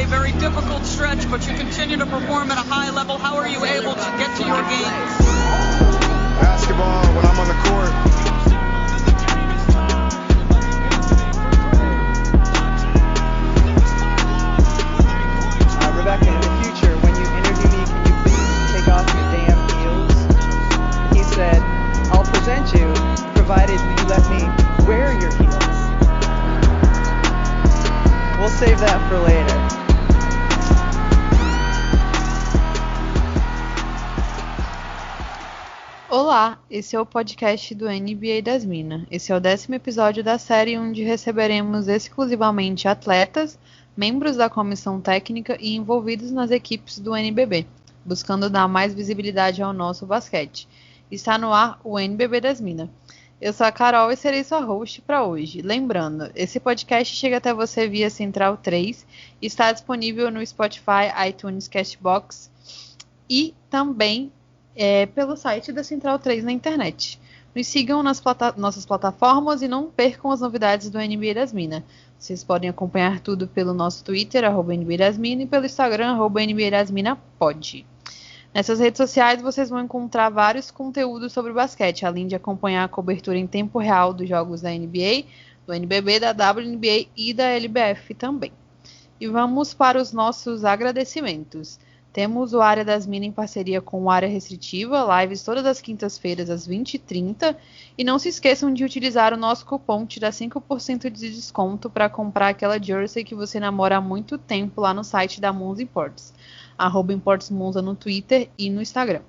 a very difficult stretch, but you continue to perform at a high level. How are you able to get to your game? Basketball, when I'm on the court. Rebecca, in the future, when you interview me, can you please take off your damn heels? He said, I'll present you, provided you let me wear your heels. We'll save that for later. Olá, esse é o podcast do NBA das Minas. Esse é o 10º episódio da série onde receberemos exclusivamente atletas, membros da comissão técnica e envolvidos nas equipes do NBB, buscando dar mais visibilidade ao nosso basquete. Está no ar o NBB das Minas. Eu sou a Carol e serei sua host para hoje. Lembrando, esse podcast chega até você via Central 3 e está disponível no Spotify, iTunes, Castbox e também pelo site da Central 3 na internet. Nos sigam nas nossas plataformas e não percam as novidades do NBA das Minas. Vocês podem acompanhar tudo pelo nosso Twitter, @NBA das Minas, e pelo Instagram, @NBA das Minas pode. Nessas redes sociais vocês vão encontrar vários conteúdos sobre basquete, além de acompanhar a cobertura em tempo real dos jogos da NBA, do NBB, da WNBA e da LBF também. E vamos para os nossos agradecimentos. Temos o Área das Minas em parceria com o Área Restritiva, lives todas as quintas-feiras às 20h30. E não se esqueçam de utilizar o nosso cupom que dá 5% de desconto para comprar aquela jersey que você namora há muito tempo lá no site da Monza Imports. @ImportsMonza no Twitter e no Instagram.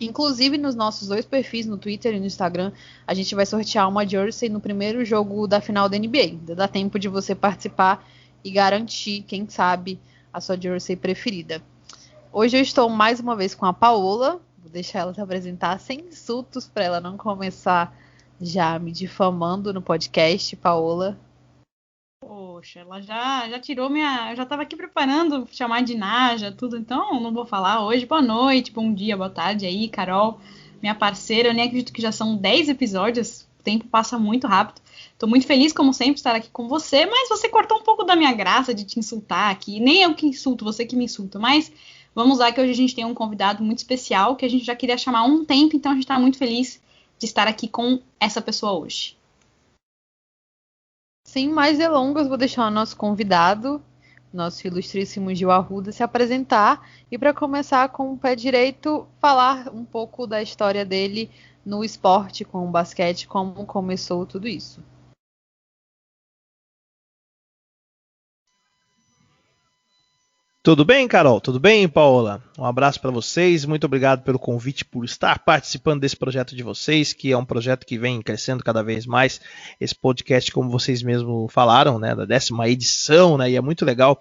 Inclusive, nos nossos 2 perfis, no Twitter e no Instagram, a gente vai sortear uma jersey no primeiro jogo da final da NBA. Ainda dá tempo de você participar e garantir, quem sabe, a sua jersey preferida. Hoje eu estou mais uma vez com a Paola. Vou deixar ela se apresentar sem insultos para ela não começar já me difamando no podcast, Paola. Poxa, ela já tirou minha... Eu já estava aqui preparando chamar de Naja, tudo, então não vou falar hoje. Boa noite, bom dia, boa tarde aí, Carol, minha parceira. Eu nem acredito que já são 10 episódios, o tempo passa muito rápido. Estou muito feliz, como sempre, de estar aqui com você, mas você cortou um pouco da minha graça de te insultar aqui. Nem eu que insulto, você que me insulta, mas vamos lá que hoje a gente tem um convidado muito especial que a gente já queria chamar há um tempo, então a gente está muito feliz de estar aqui com essa pessoa hoje. Sem mais delongas, vou deixar o nosso convidado, nosso ilustríssimo Gil Arruda, se apresentar e, para começar com o pé direito, falar um pouco da história dele no esporte com o basquete, como começou tudo isso. Tudo bem, Carol? Tudo bem, Paola? Um abraço para vocês, muito obrigado pelo convite, por estar participando desse projeto de vocês, que é um projeto que vem crescendo cada vez mais. Esse podcast, como vocês mesmos falaram, né, da 10ª edição, né, e é muito legal.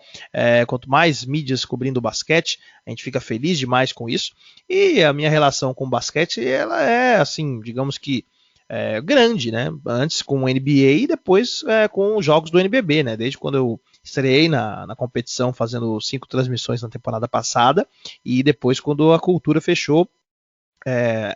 Quanto mais mídias cobrindo o basquete, a gente fica feliz demais com isso. E a minha relação com o basquete, ela é, assim, digamos que grande, né? Antes com o NBA e depois com os jogos do NBB, né? Desde quando eu estreiei na competição fazendo 5 transmissões na temporada passada e depois quando a Cultura fechou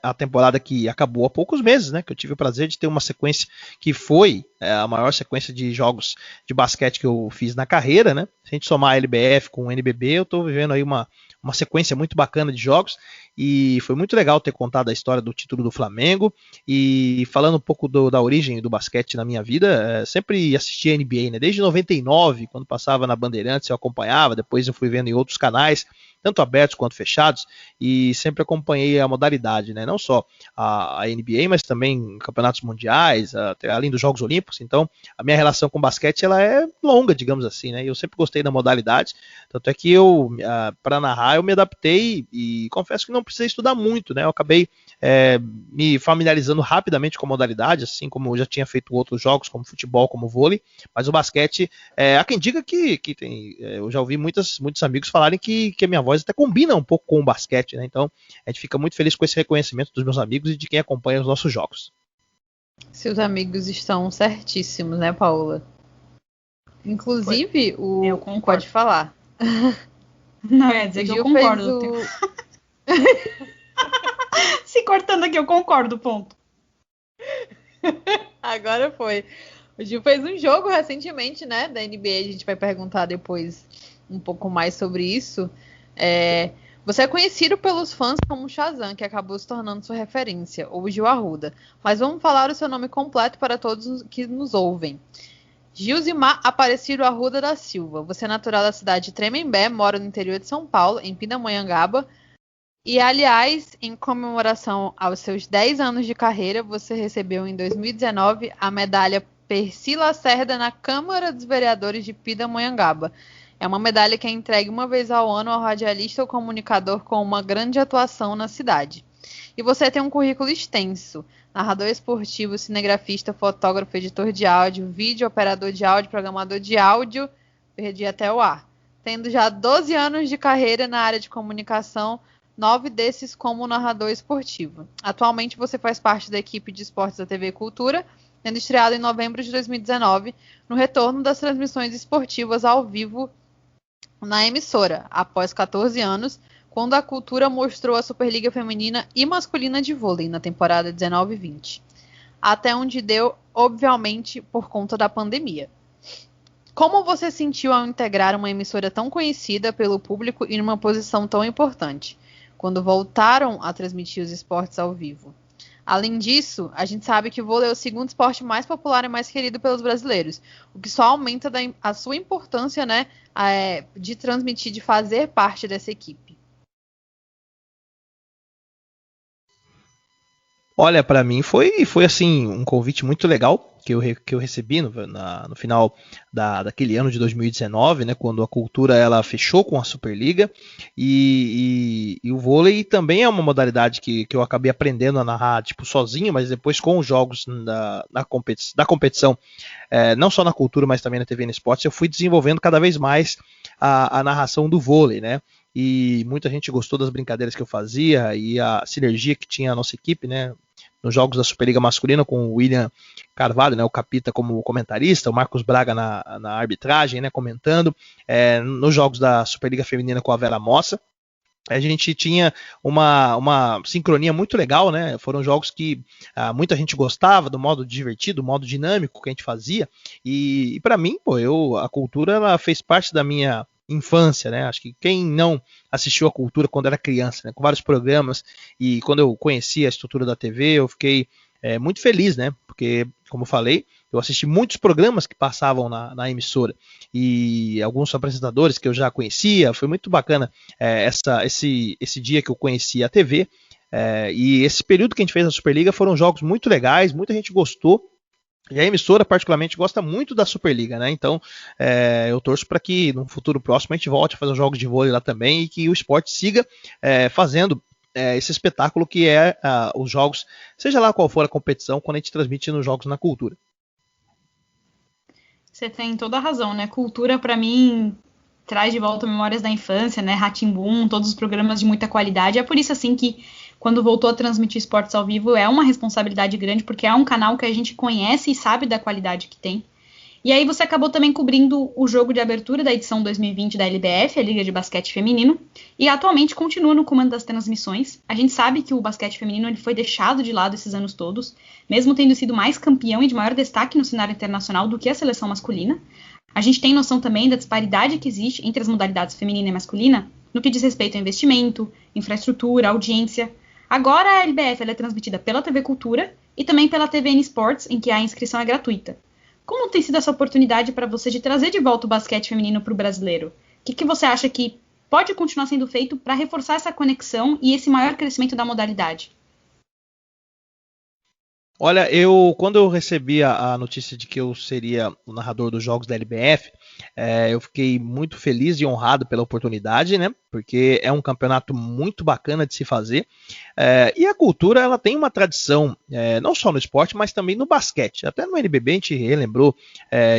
a temporada que acabou há poucos meses, né? Que eu tive o prazer de ter uma sequência que foi a maior sequência de jogos de basquete que eu fiz na carreira, né? Se a gente somar a LBF com o NBB, eu estou vivendo aí uma sequência muito bacana de jogos e foi muito legal ter contado a história do título do Flamengo e falando um pouco da origem do basquete na minha vida, sempre assisti a NBA, né? Desde 99, quando passava na Bandeirantes eu acompanhava, depois eu fui vendo em outros canais, tanto abertos quanto fechados, e sempre acompanhei a modalidade, né? Não só a NBA, mas também campeonatos mundiais, além dos Jogos Olímpicos. Então, a minha relação com basquete ela é longa, digamos assim, né? Eu sempre gostei da modalidade, tanto é que eu, para narrar, eu me adaptei e confesso que não precisei estudar muito, né? Eu acabei me familiarizando rapidamente com a modalidade, assim como eu já tinha feito outros jogos, como futebol, como vôlei, mas o basquete, há quem diga que tem, eu já ouvi muitos amigos falarem que a minha voz até combina um pouco com o basquete, né? Então, a gente fica muito feliz com esse reconhecimento dos meus amigos e de quem acompanha os nossos jogos. Seus amigos estão certíssimos, né, Paola? Inclusive, eu concordo. Pode falar. Não, é dizer que eu concordo. Se cortando aqui, eu concordo, ponto. Agora foi. O Gil fez um jogo recentemente, né, da NBA, a gente vai perguntar depois um pouco mais sobre isso, você é conhecido pelos fãs como Shazam, que acabou se tornando sua referência, ou Gil Arruda. Mas vamos falar o seu nome completo para todos que nos ouvem. Gilzimar Aparecido Arruda da Silva. Você é natural da cidade de Tremembé, mora no interior de São Paulo, em Pindamonhangaba. E, aliás, em comemoração aos seus 10 anos de carreira, você recebeu em 2019 a medalha Percy Lacerda na Câmara dos Vereadores de Pindamonhangaba. É uma medalha que é entregue uma vez ao ano ao radialista ou comunicador com uma grande atuação na cidade. E você tem um currículo extenso. Narrador esportivo, cinegrafista, fotógrafo, editor de áudio, vídeo, operador de áudio, programador de áudio. Perdi até o ar. Tendo já 12 anos de carreira na área de comunicação, 9 desses como narrador esportivo. Atualmente você faz parte da equipe de esportes da TV Cultura, sendo estreado em novembro de 2019, no retorno das transmissões esportivas ao vivo na emissora, após 14 anos, quando a Cultura mostrou a Superliga Feminina e Masculina de Vôlei na temporada 19-20. Até onde deu, obviamente, por conta da pandemia. Como você sentiu ao integrar uma emissora tão conhecida pelo público e numa posição tão importante, quando voltaram a transmitir os esportes ao vivo? Além disso, a gente sabe que o vôlei é o segundo esporte mais popular e mais querido pelos brasileiros, o que só aumenta a sua importância, né, de transmitir, de fazer parte dessa equipe. Olha, para mim foi assim um convite muito legal que eu recebi no final daquele ano de 2019, né, quando a Cultura ela fechou com a Superliga e o vôlei também é uma modalidade que eu acabei aprendendo a narrar tipo sozinho, mas depois com os jogos da competição, não só na Cultura, mas também na TVN Esportes, eu fui desenvolvendo cada vez mais a narração do vôlei, né? E muita gente gostou das brincadeiras que eu fazia e a sinergia que tinha a nossa equipe, né? Nos jogos da Superliga Masculina, com o William Carvalho, né, o Capita como comentarista, o Marcos Braga na arbitragem, né, comentando, nos jogos da Superliga Feminina com a Vera Mossa. A gente tinha uma sincronia muito legal, né? Foram jogos que muita gente gostava do modo divertido, do modo dinâmico que a gente fazia. E para mim, a Cultura ela fez parte da minha infância, né? Acho que quem não assistiu a Cultura quando era criança, né? Com vários programas, e quando eu conheci a estrutura da TV, eu fiquei muito feliz, né? Porque, como eu falei, eu assisti muitos programas que passavam na emissora e alguns apresentadores que eu já conhecia. Foi muito bacana esse dia que eu conheci a TV, e esse período que a gente fez na Superliga foram jogos muito legais, muita gente gostou. E a emissora, particularmente, gosta muito da Superliga, né? Então, eu torço para que no futuro próximo a gente volte a fazer os jogos de vôlei lá também e que o esporte siga fazendo esse espetáculo que é os jogos, seja lá qual for a competição, quando a gente transmite nos jogos na Cultura. Você tem toda a razão, né? Cultura, para mim, traz de volta memórias da infância, né? Rá-Tim-Bum, todos os programas de muita qualidade. É por isso, assim, que quando voltou a transmitir esportes ao vivo, é uma responsabilidade grande, porque é um canal que a gente conhece e sabe da qualidade que tem. E aí você acabou também cobrindo o jogo de abertura da edição 2020 da LBF, a Liga de Basquete Feminino, e atualmente continua no comando das transmissões. A gente sabe que o basquete feminino ele foi deixado de lado esses anos todos, mesmo tendo sido mais campeão e de maior destaque no cenário internacional do que a seleção masculina. A gente tem noção também da disparidade que existe entre as modalidades feminina e masculina, no que diz respeito ao investimento, infraestrutura, audiência. Agora a LBF ela é transmitida pela TV Cultura e também pela TVN Esportes, em que a inscrição é gratuita. Como tem sido essa oportunidade para você de trazer de volta o basquete feminino para o brasileiro? O que você acha que pode continuar sendo feito para reforçar essa conexão e esse maior crescimento da modalidade? Olha, quando eu recebi a notícia de que eu seria o narrador dos jogos da LBF, eu fiquei muito feliz e honrado pela oportunidade, né? Porque é um campeonato muito bacana de se fazer. E a Cultura ela tem uma tradição, não só no esporte, mas também no basquete. Até no NBB a gente relembrou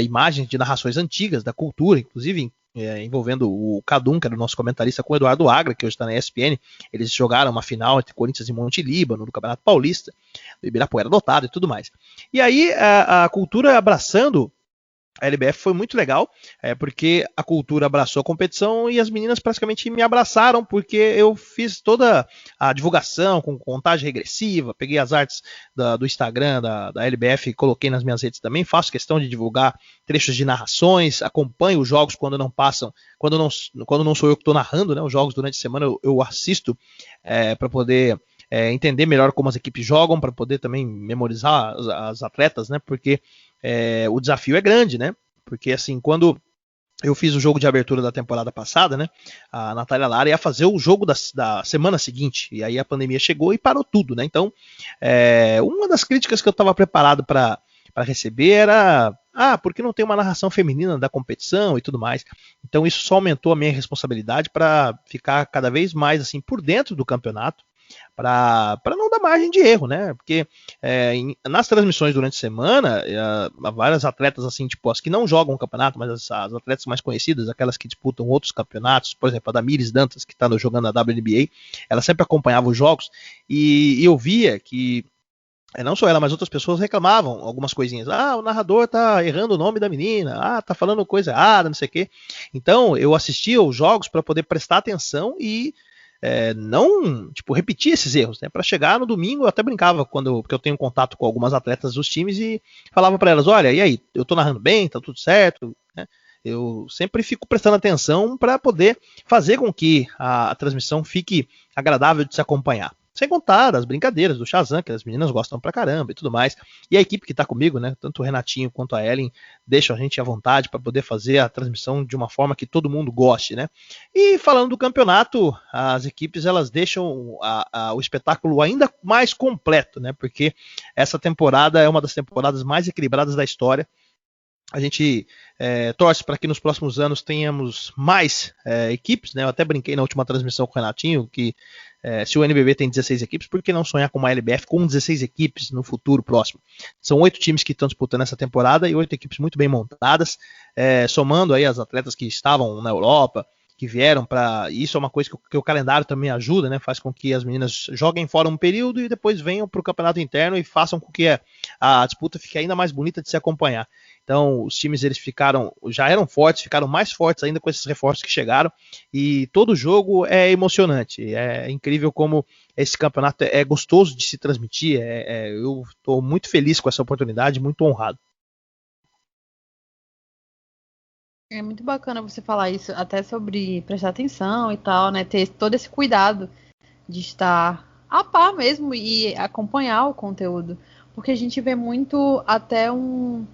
imagens de narrações antigas da Cultura, inclusive envolvendo o Cadum, que era o nosso comentarista, com o Eduardo Agra, que hoje está na ESPN. Eles jogaram uma final entre Corinthians e Monte Líbano, no Campeonato Paulista, do Ibirapuera dotado e tudo mais. E aí a Cultura abraçando a LBF foi muito legal, porque a cultura abraçou a competição e as meninas praticamente me abraçaram, porque eu fiz toda a divulgação com contagem regressiva, peguei as artes do Instagram da LBF e coloquei nas minhas redes também, faço questão de divulgar trechos de narrações, acompanho os jogos quando não passam, quando não sou eu que estou narrando, né, os jogos durante a semana eu assisto para poder entender melhor como as equipes jogam, para poder também memorizar as atletas, né, porque o desafio é grande, né? Porque assim, quando eu fiz o jogo de abertura da temporada passada, né? A Natália Lara ia fazer o jogo da semana seguinte, e aí a pandemia chegou e parou tudo, né? Então, uma das críticas que eu estava preparado para receber era: por que não tem uma narração feminina da competição e tudo mais? Então isso só aumentou a minha responsabilidade para ficar cada vez mais assim por dentro do campeonato, para não dar margem de erro, né? Porque nas transmissões durante a semana, várias atletas assim, tipo as que não jogam o campeonato, mas as atletas mais conhecidas, aquelas que disputam outros campeonatos, por exemplo, a Damires Dantas, que está jogando a WNBA, ela sempre acompanhava os jogos e eu via que não só ela, mas outras pessoas reclamavam algumas coisinhas. O narrador tá errando o nome da menina, tá falando coisa errada, não sei o quê. Então eu assistia os jogos para poder prestar atenção e não, repetir esses erros, né? Para chegar no domingo, eu até brincava porque eu tenho contato com algumas atletas dos times e falava para elas: olha, e aí, eu tô narrando bem, tá tudo certo, né? Eu sempre fico prestando atenção para poder fazer com que a transmissão fique agradável de se acompanhar. Sem contar as brincadeiras do Shazam, que as meninas gostam pra caramba e tudo mais. E a equipe que tá comigo, né, tanto o Renatinho quanto a Ellen, deixam a gente à vontade para poder fazer a transmissão de uma forma que todo mundo goste, né? E falando do campeonato, as equipes elas deixam o espetáculo ainda mais completo, né? Porque essa temporada é uma das temporadas mais equilibradas da história. A gente torce para que nos próximos anos tenhamos mais equipes, né? Eu até brinquei na última transmissão com o Renatinho que se o NBB tem 16 equipes, por que não sonhar com uma LBF com 16 equipes no futuro próximo? São 8 times que estão disputando essa temporada e 8 equipes muito bem montadas, somando aí as atletas que estavam na Europa, que vieram para... Isso é uma coisa que o calendário também ajuda, né? Faz com que as meninas joguem fora um período e depois venham para o campeonato interno e façam com que a disputa fique ainda mais bonita de se acompanhar. Então, os times eles já eram fortes, ficaram mais fortes ainda com esses reforços que chegaram, e todo jogo é emocionante. É incrível como esse campeonato é gostoso de se transmitir. Eu estou muito feliz com essa oportunidade, muito honrado. É muito bacana você falar isso, até sobre prestar atenção e tal, né? Ter todo esse cuidado de estar a par mesmo e acompanhar o conteúdo. Porque a gente vê muito até um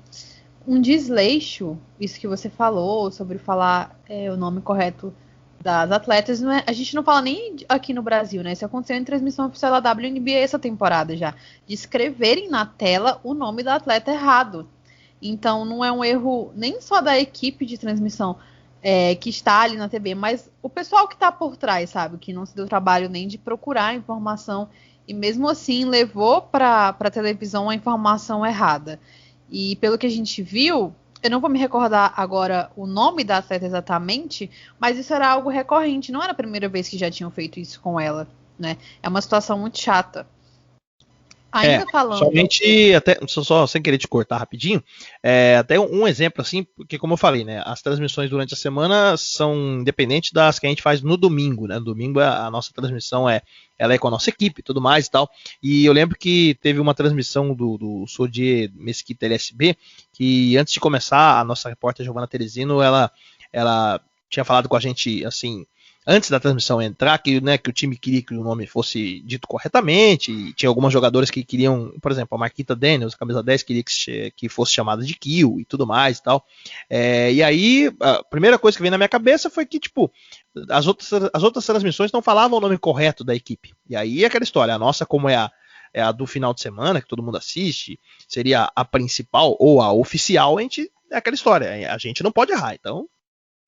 desleixo, isso que você falou, sobre falar o nome correto das atletas. A gente não fala nem aqui no Brasil, né? Isso aconteceu em transmissão oficial da WNBA essa temporada já. De escreverem na tela o nome da atleta errado. Então não é um erro nem só da equipe de transmissão que está ali na TV, mas o pessoal que está por trás, sabe? Que não se deu trabalho nem de procurar a informação e mesmo assim levou para a televisão a informação errada. E pelo que a gente viu, eu não vou me recordar agora o nome da atleta exatamente, mas isso era algo recorrente, não era a primeira vez que já tinham feito isso com ela, né? É uma situação muito chata. Ainda falando... Somente, até, só sem querer te cortar rapidinho, até um exemplo assim, porque como eu falei, né, as transmissões durante a semana são independentes das que a gente faz no domingo, né? No domingo a nossa transmissão ela é com a nossa equipe e tudo mais e tal, e eu lembro que teve uma transmissão do Sodier Mesquita LSB, que antes de começar, a nossa repórter Giovana Teresino, ela tinha falado com a gente, assim, antes da transmissão entrar, que o time queria que o nome fosse dito corretamente, e tinha algumas jogadoras que queriam, por exemplo, a Marquita Daniels, camisa 10, queria que fosse chamada de Kill e tudo mais e tal. E aí, a primeira coisa que veio na minha cabeça foi que, as outras transmissões não falavam o nome correto da equipe. E aí aquela história, a nossa, como é a do final de semana, que todo mundo assiste, seria a principal ou a oficial, é aquela história, a gente não pode errar, então...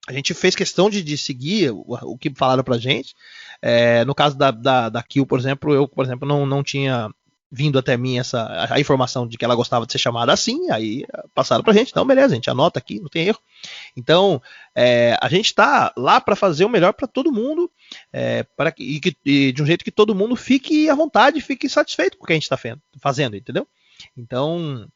A gente fez questão de seguir o que falaram pra gente. No caso da Kill, por exemplo, eu não tinha vindo até mim a informação de que ela gostava de ser chamada assim, aí passaram pra gente, então beleza, a gente anota aqui, não tem erro. Então, a gente tá lá para fazer o melhor para todo mundo, e de um jeito que todo mundo fique à vontade, fique satisfeito com o que a gente tá fazendo, entendeu? Então,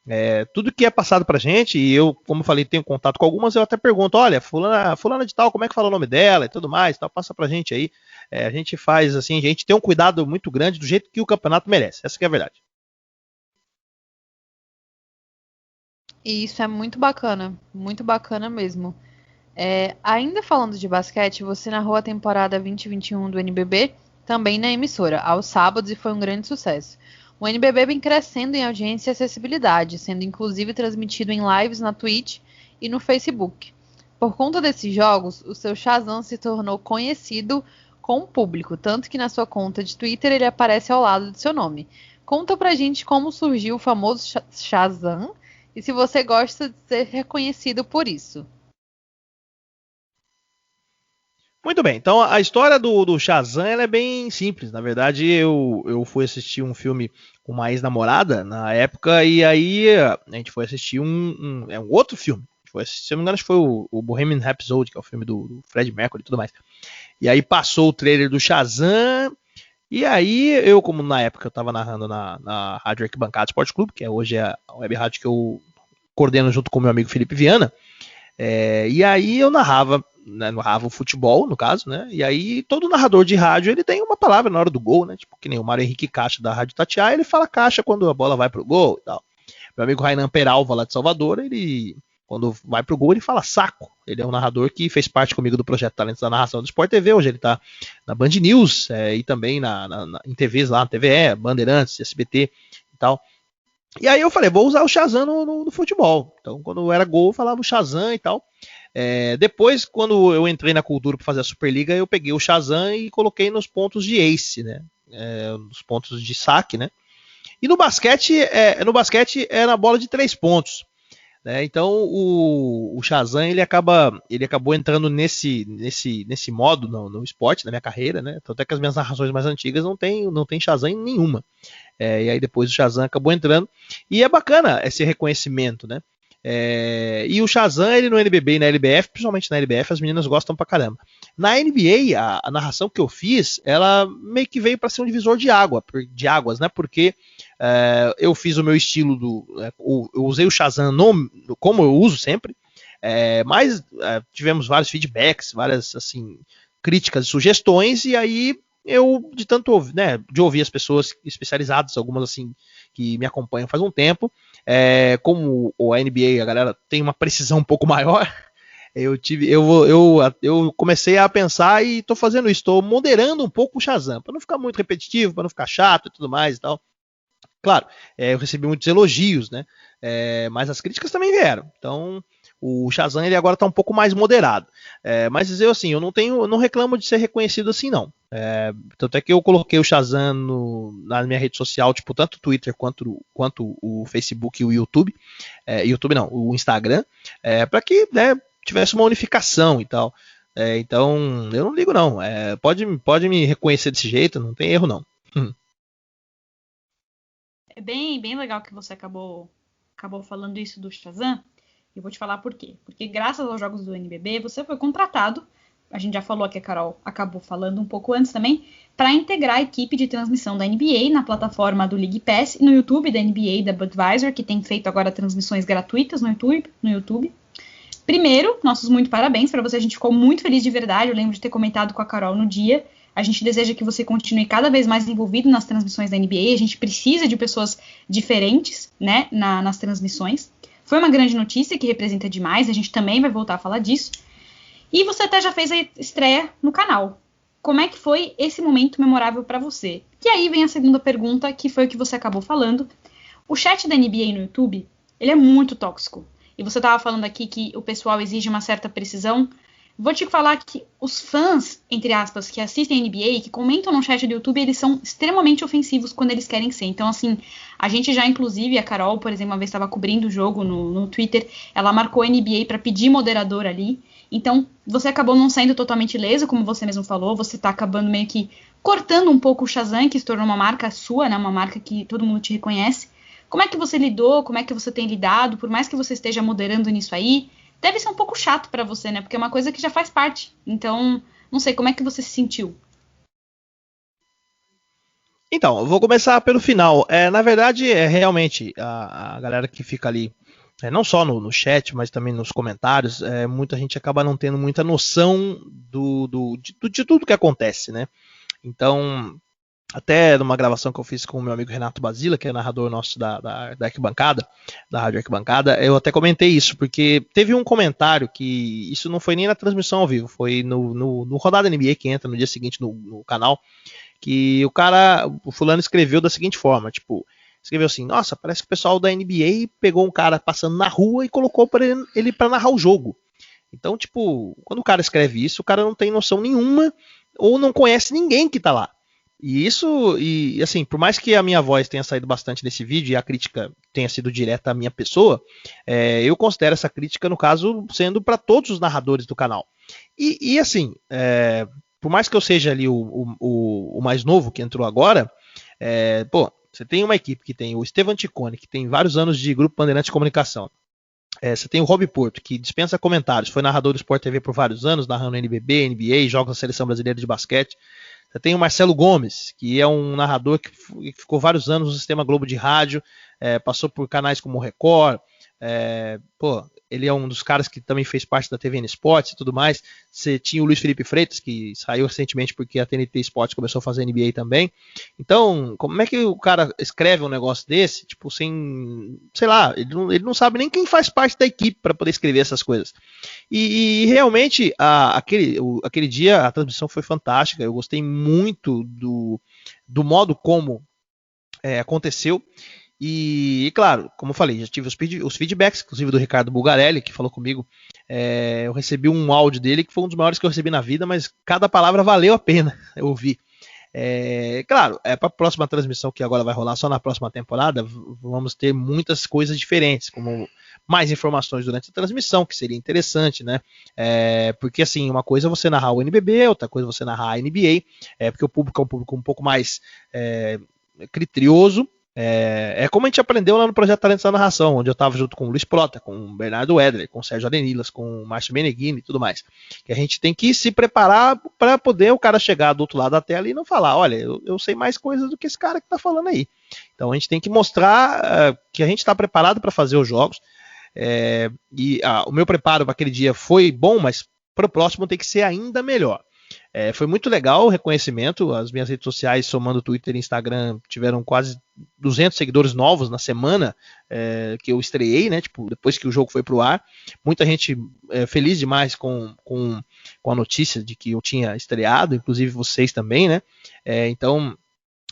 tudo que é passado pra gente, e eu, como eu falei, tenho contato com algumas, eu até pergunto, olha, fulana de tal, como é que fala o nome dela e tudo mais, tal, passa pra gente aí. A gente faz assim, a gente tem um cuidado muito grande do jeito que o campeonato merece, essa que é a verdade. E isso é muito bacana mesmo. Ainda falando de basquete, você narrou a temporada 2021 do NBB, também na emissora, aos sábados, e foi um grande sucesso. O NBB vem crescendo em audiência e acessibilidade, sendo inclusive transmitido em lives na Twitch e no Facebook. Por conta desses jogos, o seu Shazam se tornou conhecido com o público, tanto que na sua conta de Twitter ele aparece ao lado do seu nome. Conta pra gente como surgiu o famoso Shazam e se você gosta de ser reconhecido por isso. Muito bem, então a história do Shazam ela é bem simples. Na verdade, eu fui assistir um filme com uma ex-namorada na época, e aí a gente foi assistir um outro filme. Se eu não me engano, acho que foi o Bohemian Rhapsody, que é o filme do Fred Mercury e tudo mais. E aí passou o trailer do Shazam, e aí eu, como na época eu estava narrando na Rádio Arquibancada Esporte Clube, que hoje é a web rádio que eu coordeno junto com o meu amigo Felipe Viana, e aí eu narrava o futebol, no caso, né? E aí todo narrador de rádio ele tem uma palavra na hora do gol, né? Tipo que nem o Mário Henrique Caixa da Rádio Tatiá, ele fala caixa quando a bola vai pro gol e tal. Meu amigo Rainan Peralva lá de Salvador, ele quando vai pro gol ele fala saco. Ele é um narrador que fez parte comigo do projeto Talentos da Narração do Sport TV, hoje ele tá na Band News e também em TVs lá, na TVE, Bandeirantes, SBT e tal. E aí eu falei, vou usar o Shazam no futebol. Então quando era gol eu falava o Shazam e tal. Depois, quando eu entrei na cultura para fazer a Superliga, eu peguei o Shazam e coloquei nos pontos de ace, né? Nos pontos de saque, né? E no basquete é na bola de 3 pontos. Né? Então o Shazam ele acabou entrando nesse modo no esporte, na minha carreira, né? Tanto é que as minhas narrações mais antigas não tem Shazam em nenhuma. E aí depois o Shazam acabou entrando. E é bacana esse reconhecimento, né? E o Shazam, ele no NBB e na LBF, principalmente na LBF, as meninas gostam pra caramba. Na NBA, a narração que eu fiz, ela meio que veio para ser um divisor de águas, né? Porque eu fiz o meu estilo eu usei o Shazam como eu uso sempre, mas tivemos vários feedbacks, várias assim críticas e sugestões, e aí eu de ouvir as pessoas especializadas, algumas assim que me acompanham faz um tempo, como a NBA, a galera tem uma precisão um pouco maior, eu comecei a pensar e estou fazendo isso, estou moderando um pouco o Shazam, para não ficar muito repetitivo, para não ficar chato e tudo mais e tal. Claro, eu recebi muitos elogios, né? Mas as críticas também vieram. Então, o Shazam ele agora está um pouco mais moderado. Mas eu assim, eu não reclamo de ser reconhecido assim, não. Tanto é que eu coloquei o Shazam na minha rede social, tipo, tanto o Twitter quanto o Facebook e o YouTube. O Instagram, para que tivesse uma unificação e tal. Então, eu não ligo, não. Pode me reconhecer desse jeito, não tem erro, não. É bem legal que você acabou falando isso do Shazam. Eu vou te falar por quê. Porque graças aos jogos do NBB, você foi contratado, a gente já falou aqui, a Carol acabou falando um pouco antes também, para integrar a equipe de transmissão da NBA na plataforma do League Pass e no YouTube da NBA da Budweiser, que tem feito agora transmissões gratuitas no YouTube. Primeiro, nossos muito parabéns para você, a gente ficou muito feliz de verdade, eu lembro de ter comentado com a Carol no dia. A gente deseja que você continue cada vez mais envolvido nas transmissões da NBA. A gente precisa de pessoas diferentes, né, nas transmissões. Foi uma grande notícia que representa demais. A gente também vai voltar a falar disso. E você até já fez a estreia no canal. Como é que foi esse momento memorável para você? E aí vem a segunda pergunta, que foi o que você acabou falando. O chat da NBA no YouTube, ele é muito tóxico. E você estava falando aqui que o pessoal exige uma certa precisão. Vou te falar que os fãs, entre aspas, que assistem a NBA, que comentam no chat do YouTube, eles são extremamente ofensivos quando eles querem ser. Então, assim, a gente já, inclusive, a Carol, por exemplo, uma vez estava cobrindo o jogo no Twitter, ela marcou a NBA para pedir moderador ali. Então, você acabou não saindo totalmente ileso, como você mesmo falou, você tá acabando meio que cortando um pouco o Shazam, que se tornou uma marca sua, né, uma marca que todo mundo te reconhece. Como é que você lidou? Como é que você tem lidado? Por mais que você esteja moderando nisso aí, deve ser um pouco chato pra você, né? Porque é uma coisa que já faz parte. Então, não sei, como é que você se sentiu? Então, eu vou começar pelo final. Na verdade, realmente a galera que fica ali, não só no chat, mas também nos comentários, muita gente acaba não tendo muita noção de tudo que acontece, né? Então, até numa gravação que eu fiz com o meu amigo Renato Basila, que é narrador nosso da Arquibancada, da Rádio Arquibancada, eu até comentei isso, porque teve um comentário que isso não foi nem na transmissão ao vivo, foi no Rodada NBA, que entra no dia seguinte no canal, que o fulano escreveu da seguinte forma, tipo, escreveu assim: nossa, parece que o pessoal da NBA pegou um cara passando na rua e colocou ele para narrar o jogo. Então, tipo, quando o cara escreve isso, o cara não tem noção nenhuma ou não conhece ninguém que tá lá. E isso, e assim, por mais que a minha voz tenha saído bastante nesse vídeo e a crítica tenha sido direta à minha pessoa, eu considero essa crítica, no caso, sendo para todos os narradores do canal. E assim, por mais que eu seja ali o mais novo que entrou agora, você tem uma equipe que tem o Estevan Ticone, que tem vários anos de Grupo Bandeirantes de Comunicação. Você tem o Rob Porto, que dispensa comentários, foi narrador do Sport TV por vários anos, narrando NBB, NBA, jogos da Seleção Brasileira de Basquete. Você tem o Marcelo Gomes, que é um narrador que ficou vários anos no Sistema Globo de Rádio, passou por canais como o Record, ele é um dos caras que também fez parte da TVN Sports e tudo mais. Você tinha o Luiz Felipe Freitas, que saiu recentemente porque a TNT Sports começou a fazer NBA também. Então, como é que o cara escreve um negócio desse, tipo, sem, sei lá, ele não sabe nem quem faz parte da equipe para poder escrever essas coisas. E realmente, aquele dia a transmissão foi fantástica, eu gostei muito do modo como aconteceu. E claro, como eu falei, já tive os feedbacks, inclusive do Ricardo Bulgarelli, que falou comigo. Eu recebi um áudio dele que foi um dos maiores que eu recebi na vida, mas cada palavra valeu a pena eu ouvir. Claro, para a próxima transmissão, que agora vai rolar só na próxima temporada, vamos ter muitas coisas diferentes, como mais informações durante a transmissão, que seria interessante, né? Porque assim, uma coisa é você narrar o NBB, outra coisa é você narrar a NBA, porque o público é um público um pouco mais criterioso. Como a gente aprendeu lá no Projeto Talentos da Narração, onde eu estava junto com o Luiz Prota, com o Bernardo Edler, com o Sérgio Adenilas, com o Márcio Meneghini e tudo mais. Que a gente tem que se preparar para poder o cara chegar do outro lado da tela e não falar: olha, eu sei mais coisas do que esse cara que está falando aí. Então a gente tem que mostrar que a gente está preparado para fazer os jogos. O meu preparo para aquele dia foi bom, mas para o próximo tem que ser ainda melhor. Foi muito legal o reconhecimento. As minhas redes sociais, somando Twitter e Instagram, tiveram quase 200 seguidores novos na semana que eu estreiei, né? Tipo, depois que o jogo foi pro ar. Muita gente feliz demais com a notícia de que eu tinha estreado, inclusive vocês também, né? Então,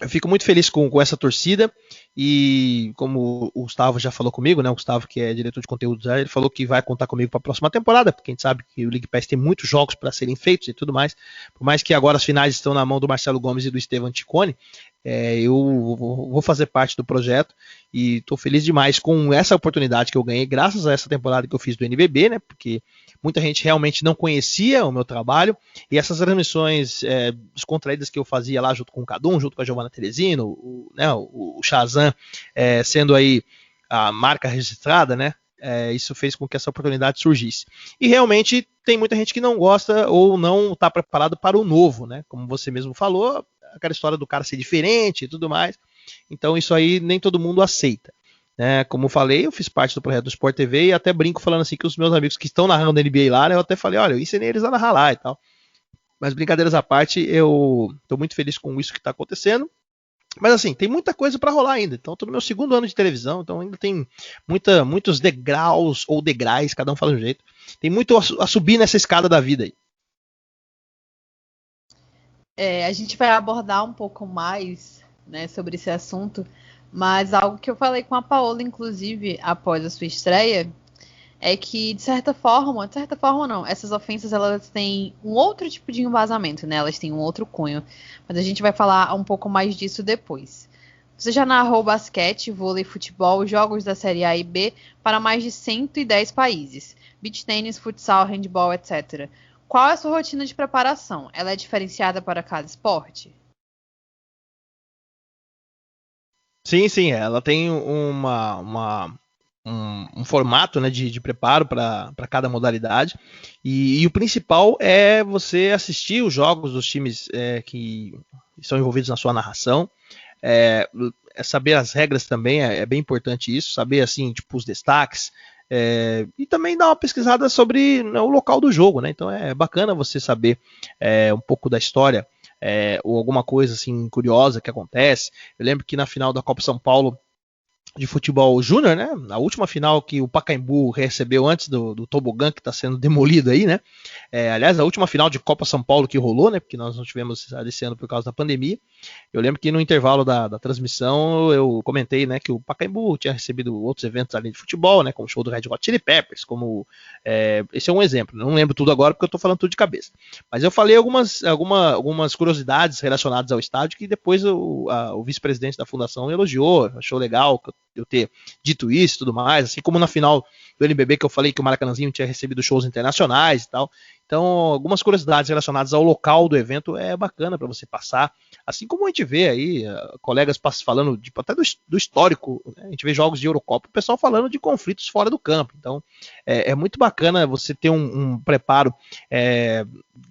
eu fico muito feliz com essa torcida. E como o Gustavo já falou comigo, né? O Gustavo, que é diretor de conteúdo, ele falou que vai contar comigo para a próxima temporada, porque a gente sabe que o League Pass tem muitos jogos para serem feitos e tudo mais. Por mais que agora as finais estão na mão do Marcelo Gomes e do Estevan Ticone, eu vou fazer parte do projeto e estou feliz demais com essa oportunidade que eu ganhei graças a essa temporada que eu fiz do NBB, né? Porque muita gente realmente não conhecia o meu trabalho, e essas transmissões descontraídas que eu fazia lá junto com o Cadum, junto com a Giovanna Teresino, o Shazam, sendo aí a marca registrada, né? Isso fez com que essa oportunidade surgisse. E realmente tem muita gente que não gosta ou não está preparado para o novo, né? Como você mesmo falou, aquela história do cara ser diferente e tudo mais. Então isso aí nem todo mundo aceita. Como eu falei, eu fiz parte do projeto do Sport TV e até brinco falando assim que os meus amigos que estão narrando a NBA lá, né, eu até falei: olha, eu ensinei eles a narrar lá e tal. Mas brincadeiras à parte, eu estou muito feliz com isso que está acontecendo. Mas assim, tem muita coisa para rolar ainda. Então, estou no meu 2º ano de televisão, então ainda tem muitos degraus ou degraus, cada um fala de um jeito. Tem muito a subir nessa escada da vida aí. A gente vai abordar um pouco mais, né, sobre esse assunto, mas algo que eu falei com a Paola, inclusive, após a sua estreia, é que, de certa forma não, essas ofensas elas têm um outro tipo de embasamento, né? Elas têm um outro cunho, mas a gente vai falar um pouco mais disso depois. Você já narrou basquete, vôlei, futebol, jogos da Série A e B para mais de 110 países, beach tênis, futsal, handball, etc. Qual é a sua rotina de preparação? Ela é diferenciada para cada esporte? Sim, ela tem um formato, né, de preparo para cada modalidade, e o principal é você assistir os jogos dos times que estão envolvidos na sua narração, saber as regras também é bem importante isso, saber assim, tipo, os destaques, e também dar uma pesquisada sobre o local do jogo, né? Então é bacana você saber um pouco da história, ou alguma coisa assim curiosa que acontece. Eu lembro que na final da Copa São Paulo de futebol júnior, né? A última final que o Pacaembu recebeu antes do tobogã que está sendo demolido aí, né? Aliás, a última final de Copa São Paulo que rolou, né? Porque nós não tivemos esse ano por causa da pandemia. Eu lembro que no intervalo da transmissão eu comentei, né, que o Pacaembu tinha recebido outros eventos além de futebol, né? Como o show do Red Hot Chili Peppers, como esse é um exemplo. Não lembro tudo agora porque eu estou falando tudo de cabeça. Mas eu falei algumas curiosidades relacionadas ao estádio que depois o vice-presidente da fundação elogiou, achou legal eu ter dito isso e tudo mais, assim como na final do NBB que eu falei que o Maracanãzinho tinha recebido shows internacionais e tal. Então, algumas curiosidades relacionadas ao local do evento é bacana para você passar, assim como a gente vê aí colegas falando até do histórico, né? A gente vê jogos de Eurocopa, o pessoal falando de conflitos fora do campo. Então, é muito bacana você ter um preparo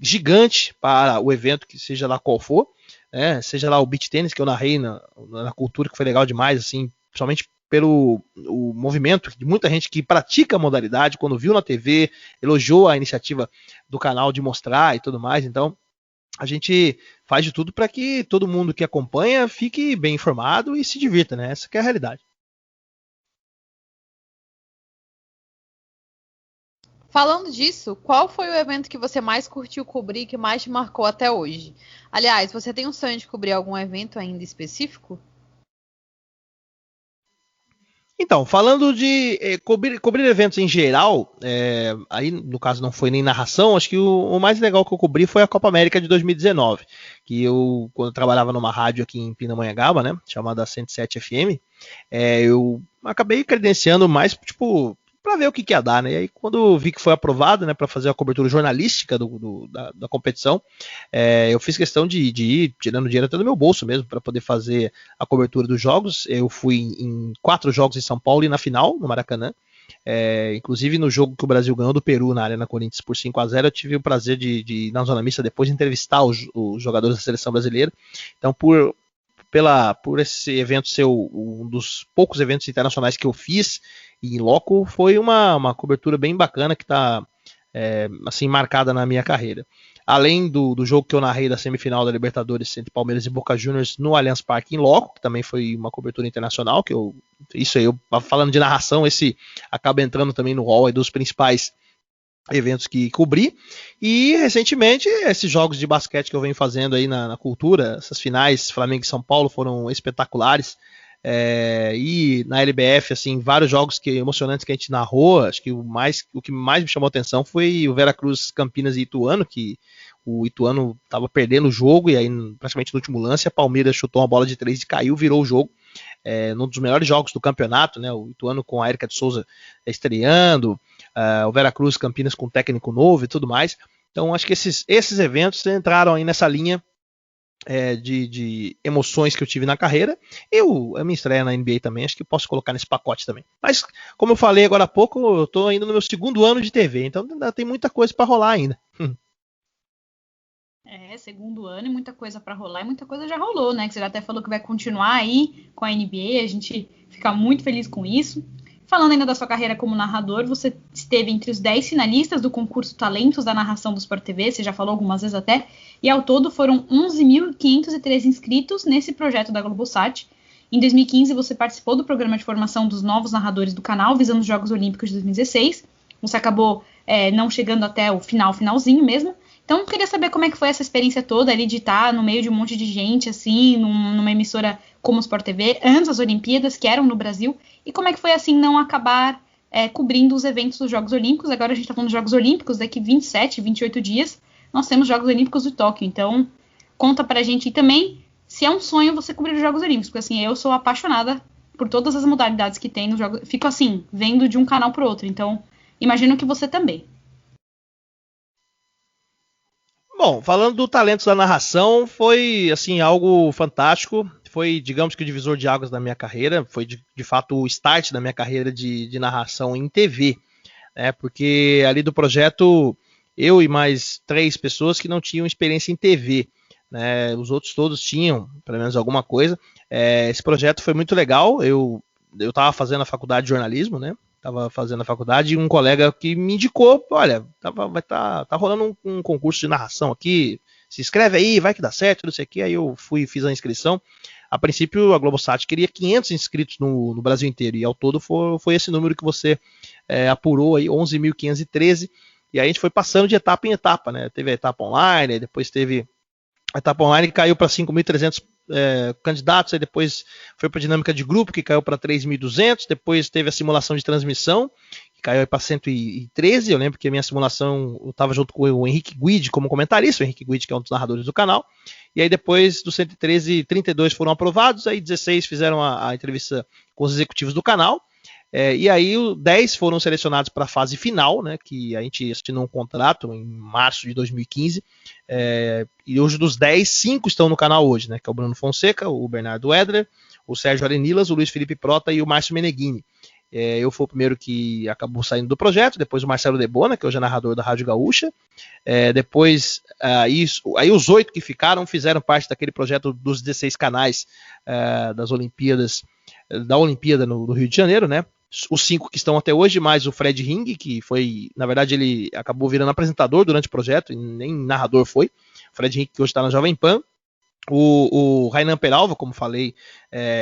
gigante para o evento, que seja lá qual for, né? Seja lá o beach tennis que eu narrei na cultura, que foi legal demais, assim, principalmente pelo o movimento de muita gente que pratica a modalidade, quando viu na TV, elogiou a iniciativa do canal de mostrar e tudo mais. Então, a gente faz de tudo para que todo mundo que acompanha fique bem informado e se divirta, né? Essa que é a realidade. Falando disso, qual foi o evento que você mais curtiu cobrir, que mais te marcou até hoje? Aliás, você tem um sonho de cobrir algum evento ainda específico? Então, falando de cobrir eventos em geral, aí no caso não foi nem narração, acho que o mais legal que eu cobri foi a Copa América de 2019, que quando eu trabalhava numa rádio aqui em Pindamonhangaba, né, chamada 107 FM, eu acabei credenciando mais, tipo, para ver o que ia dar, né? E aí, quando vi que foi aprovado, né, para fazer a cobertura jornalística da competição, eu fiz questão de ir tirando dinheiro até do meu bolso mesmo para poder fazer a cobertura dos jogos. Eu fui em 4 jogos em São Paulo e na final, no Maracanã. Inclusive no jogo que o Brasil ganhou do Peru na Arena Corinthians por 5-0, eu tive o prazer de ir na zona mista depois de entrevistar os jogadores da seleção brasileira. Então, por esse evento ser um dos poucos eventos internacionais que eu fiz em loco, foi uma cobertura bem bacana que está assim, marcada na minha carreira. Além do jogo que eu narrei da semifinal da Libertadores entre Palmeiras e Boca Juniors no Allianz Parque em loco, que também foi uma cobertura internacional, isso aí, eu falando de narração, esse acaba entrando também no hall dos principais eventos que cobri. E recentemente esses jogos de basquete que eu venho fazendo aí na cultura, essas finais Flamengo e São Paulo foram espetaculares, e na LBF, assim, vários jogos emocionantes que a gente narrou. Acho que o que mais me chamou a atenção foi o Veracruz, Campinas e Ituano, que o Ituano estava perdendo o jogo e aí praticamente no último lance a Palmeiras chutou uma bola de 3 e caiu, virou o jogo. Num dos melhores jogos do campeonato, né? O Ituano com a Érica de Souza estreando, o Veracruz, Campinas com técnico novo e tudo mais. Então acho que esses eventos entraram aí nessa linha de emoções que eu tive na carreira. A minha estreia na NBA também, acho que posso colocar nesse pacote também. Mas, como eu falei agora há pouco, eu estou ainda no meu 2º ano de TV, então ainda tem muita coisa para rolar ainda. 2º ano e muita coisa para rolar, e muita coisa já rolou, né? Que você já até falou que vai continuar aí com a NBA, a gente fica muito feliz com isso. Falando ainda da sua carreira como narrador, você esteve entre os 10 finalistas do concurso Talentos da Narração do Sport TV, você já falou algumas vezes até, e ao todo foram 11.503 inscritos nesse projeto da Globosat. Em 2015, você participou do programa de formação dos novos narradores do canal, visando os Jogos Olímpicos de 2016. Você acabou não chegando até o finalzinho mesmo. Então, eu queria saber como é que foi essa experiência toda ali de estar no meio de um monte de gente, assim, numa emissora como o Sport TV, antes das Olimpíadas, que eram no Brasil, e como é que foi, assim, não acabar cobrindo os eventos dos Jogos Olímpicos. Agora a gente está falando dos Jogos Olímpicos, daqui 27, 28 dias, nós temos Jogos Olímpicos de Tóquio. Então, conta pra gente e também se é um sonho você cobrir os Jogos Olímpicos, porque, assim, eu sou apaixonada por todas as modalidades que tem nos Jogos, fico, assim, vendo de um canal pro outro, então, imagino que você também. Bom, falando do Talentos da Narração, foi assim algo fantástico. Foi, digamos que o divisor de águas da minha carreira. Foi de fato o start da minha carreira de narração em TV, né? Porque ali do projeto, eu e mais 3 pessoas que não tinham experiência em TV. né? Os outros todos tinham, pelo menos, alguma coisa. Esse projeto foi muito legal. Eu estava fazendo a faculdade de jornalismo, né? Estava fazendo a faculdade e um colega que me indicou, olha, tá rolando um concurso de narração aqui, se inscreve aí, vai que dá certo, não sei o que. Aí eu fiz a inscrição. A princípio, a Globosat queria 500 inscritos no Brasil inteiro, e ao todo foi esse número que você apurou aí, 11.513, e aí a gente foi passando de etapa em etapa, né? Teve a etapa online, depois teve a etapa online que caiu para 5.300 candidatos, aí depois foi para a dinâmica de grupo, que caiu para 3.200, depois teve a simulação de transmissão, que caiu para 113, eu lembro que a minha simulação, eu estava junto com o Henrique Guide como comentarista, o Henrique Guide que é um dos narradores do canal, e aí depois do 113, 32 foram aprovados, aí 16 fizeram a entrevista com os executivos do canal, e aí 10 foram selecionados para a fase final, né, que a gente assinou um contrato em março de 2015, e hoje dos 10, 5 estão no canal hoje, né, que é o Bruno Fonseca, o Bernardo Edler, o Sérgio Arenilas, o Luiz Felipe Prota e o Márcio Meneghini. Eu fui o primeiro que acabou saindo do projeto, depois o Marcelo Debona, que hoje é narrador da Rádio Gaúcha, depois aí os 8 que fizeram parte daquele projeto dos 16 canais das Olimpíadas, da Olimpíada no Rio de Janeiro, né? Os 5 que estão até hoje, mais o Fred Ring, que foi, na verdade, ele acabou virando apresentador durante o projeto, e nem narrador foi. O Fred Ring, que hoje está na Jovem Pan. O Rainan Peralva, como falei,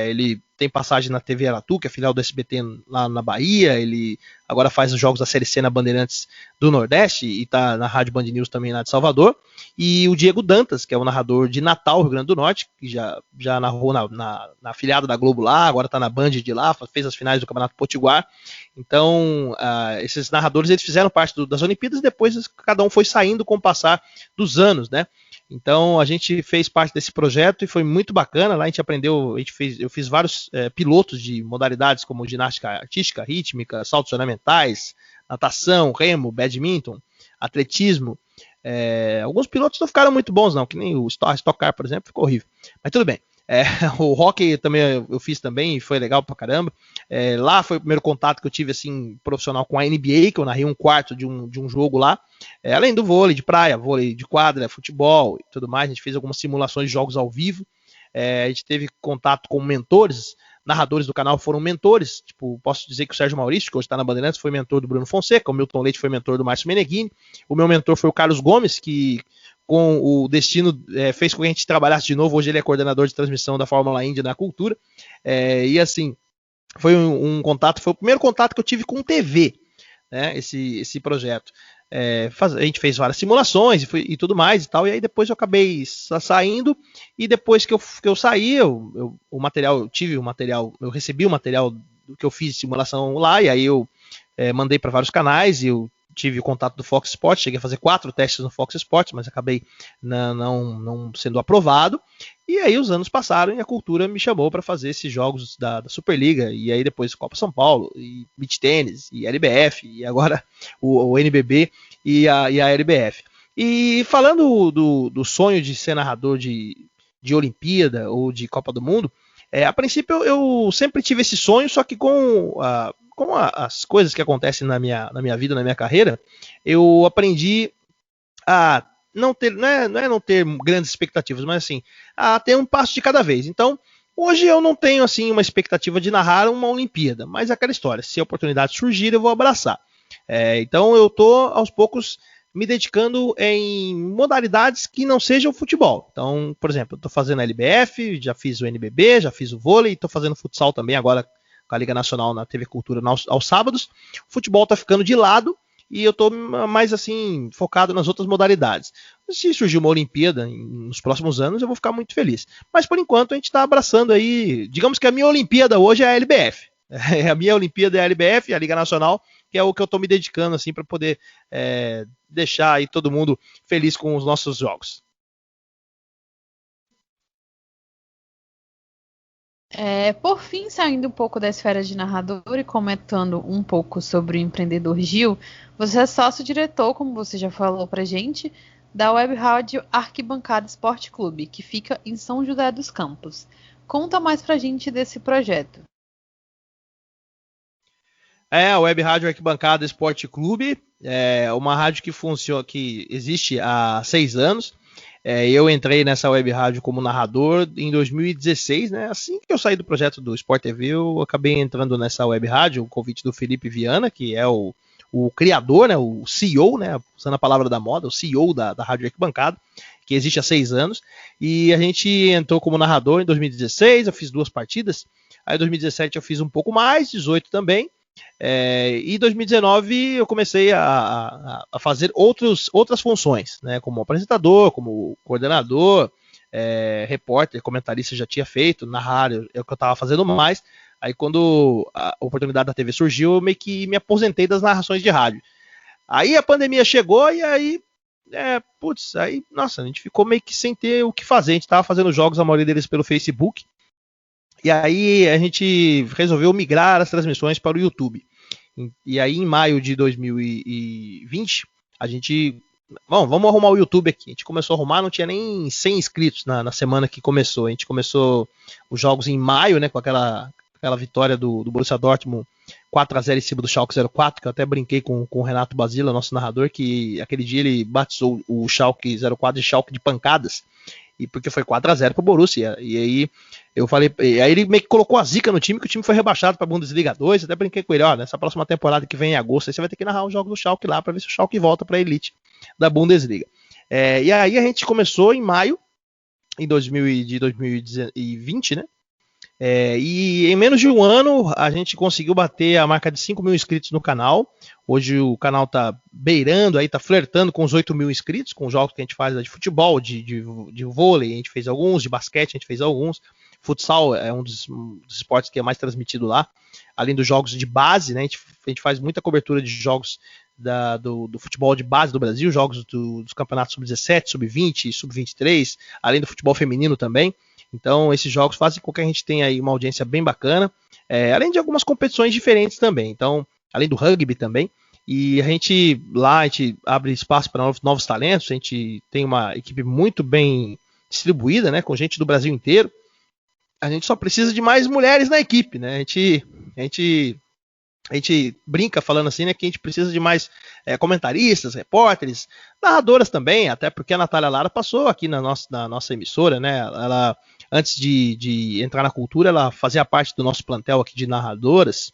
ele tem passagem na TV Aratu, que é a filial do SBT lá na Bahia, ele agora faz os jogos da Série C na Bandeirantes do Nordeste e está na Rádio Band News também lá de Salvador, e o Diego Dantas, que é o narrador de Natal, Rio Grande do Norte, que já narrou na afiliada da Globo lá, agora está na Band de lá, fez as finais do Campeonato Potiguar. Então, esses narradores eles fizeram parte das Olimpíadas e depois cada um foi saindo com o passar dos anos, né? Então a gente fez parte desse projeto e foi muito bacana. Lá a gente aprendeu, eu fiz vários pilotos de modalidades como ginástica artística, rítmica, saltos ornamentais, natação, remo, badminton, atletismo. Alguns pilotos não ficaram muito bons não, que nem o Stock Car, por exemplo, ficou horrível. Mas tudo bem. O hockey também eu fiz também e foi legal pra caramba. Lá foi o primeiro contato que eu tive assim profissional com a NBA, que eu narrei um quarto de um jogo lá. Além do vôlei de praia, vôlei de quadra, futebol e tudo mais, a gente fez algumas simulações de jogos ao vivo. A gente teve contato com mentores, narradores do canal foram mentores. Tipo, posso dizer que o Sérgio Maurício, que hoje está na Bandeirantes, foi mentor do Bruno Fonseca, o Milton Leite foi mentor do Márcio Meneghini, o meu mentor foi o Carlos Gomes, que com o destino fez com que a gente trabalhasse de novo. Hoje ele é coordenador de transmissão da Fórmula Indy na Cultura. E assim, foi um contato, foi o primeiro contato que eu tive com TV, né, esse projeto. A gente fez várias simulações e tudo mais e tal, e aí depois eu acabei saindo, e depois que eu saí, eu recebi o material do que eu fiz de simulação lá, e aí eu mandei para vários canais, e eu tive o contato do Fox Sports, cheguei a fazer 4 testes no Fox Sports, mas acabei não sendo aprovado. E aí os anos passaram e a Cultura me chamou para fazer esses jogos da Superliga, e aí depois Copa São Paulo, e Beach Tênis, e LBF, e agora o NBB e a LBF. E falando do sonho de ser narrador de Olimpíada ou de Copa do Mundo, a princípio eu sempre tive esse sonho, só que com as coisas que acontecem na minha vida, na minha carreira, eu aprendi a não ter, não é não ter grandes expectativas, mas assim, a ter um passo de cada vez. Então, hoje eu não tenho assim uma expectativa de narrar uma Olimpíada, mas é aquela história, se a oportunidade surgir, eu vou abraçar. Então eu estou aos poucos me dedicando em modalidades que não sejam futebol. Então, por exemplo, eu estou fazendo a LBF, já fiz o NBB, já fiz o vôlei, estou fazendo futsal também agora com a Liga Nacional na TV Cultura aos sábados. O futebol está ficando de lado e eu estou mais assim focado nas outras modalidades. Se surgir uma Olimpíada nos próximos anos, eu vou ficar muito feliz. Mas por enquanto a gente está abraçando aí, digamos que a minha Olimpíada hoje é a LBF. A minha Olimpíada é a LBF, a Liga Nacional, que é o que eu estou me dedicando assim para poder deixar aí todo mundo feliz com os nossos jogos. Por fim, saindo um pouco da esfera de narrador e comentando um pouco sobre o empreendedor Gil, você é sócio-diretor, como você já falou pra gente, da web rádio Arquibancada Esporte Clube, que fica em São José dos Campos. Conta mais pra gente desse projeto. A web rádio Arquibancada Esporte Clube é uma rádio que existe há 6 anos. Eu entrei nessa web rádio como narrador em 2016, né? Assim que eu saí do projeto do Sport TV, eu acabei entrando nessa web rádio, o convite do Felipe Viana, que é o criador, né? O CEO, né? Usando a palavra da moda, o CEO da Rádio Arquibancada, que existe há 6 anos. E a gente entrou como narrador em 2016, eu fiz 2 partidas. Aí em 2017 eu fiz um pouco mais, 18 também. E em 2019 eu comecei a fazer outras funções, né, como apresentador, como coordenador, repórter, comentarista já tinha feito, narrar é o que eu estava fazendo mais. Aí quando a oportunidade da TV surgiu, eu meio que me aposentei das narrações de rádio. Aí a pandemia chegou e aí, nossa, a gente ficou meio que sem ter o que fazer. A gente estava fazendo jogos, a maioria deles pelo Facebook. E aí a gente resolveu migrar as transmissões para o YouTube. E aí em maio de 2020, a gente... Bom, vamos arrumar o YouTube aqui. A gente começou a arrumar, não tinha nem 100 inscritos na semana que começou. A gente começou os jogos em maio, né, com aquela vitória do Borussia Dortmund 4-0 em cima do Schalke 04, que eu até brinquei com o Renato Basila, nosso narrador, que aquele dia ele batizou o Schalke 04 de Schalke de pancadas. E porque foi 4-0 pro Borussia. E aí eu falei, e aí ele meio que colocou a zica no time, que o time foi rebaixado pra Bundesliga 2. Até brinquei com ele, ó, nessa próxima temporada que vem em agosto, aí você vai ter que narrar os jogos do Schalke lá pra ver se o Schalke volta pra elite da Bundesliga. E aí a gente começou em maio de 2020, né? E em menos de um ano a gente conseguiu bater a marca de 5 mil inscritos no canal. Hoje o canal tá beirando, aí tá flertando com os 8 mil inscritos, com os jogos que a gente faz de futebol, de vôlei, a gente fez alguns, de basquete a gente fez alguns. Futsal é um dos esportes que é mais transmitido lá, além dos jogos de base, né? A gente faz muita cobertura de jogos do futebol de base do Brasil, jogos dos campeonatos sub-17, sub-20, sub-23, além do futebol feminino também. Então esses jogos fazem com que a gente tenha aí uma audiência bem bacana, além de algumas competições diferentes também, então, além do rugby também. E a gente abre espaço para novos talentos, a gente tem uma equipe muito bem distribuída, né, com gente do Brasil inteiro. A gente só precisa de mais mulheres na equipe, né? A gente brinca falando assim, né, que a gente precisa de mais comentaristas, repórteres, narradoras também, até porque a Natália Lara passou aqui na nossa emissora, né? Ela, antes de entrar na cultura, ela fazia parte do nosso plantel aqui de narradores,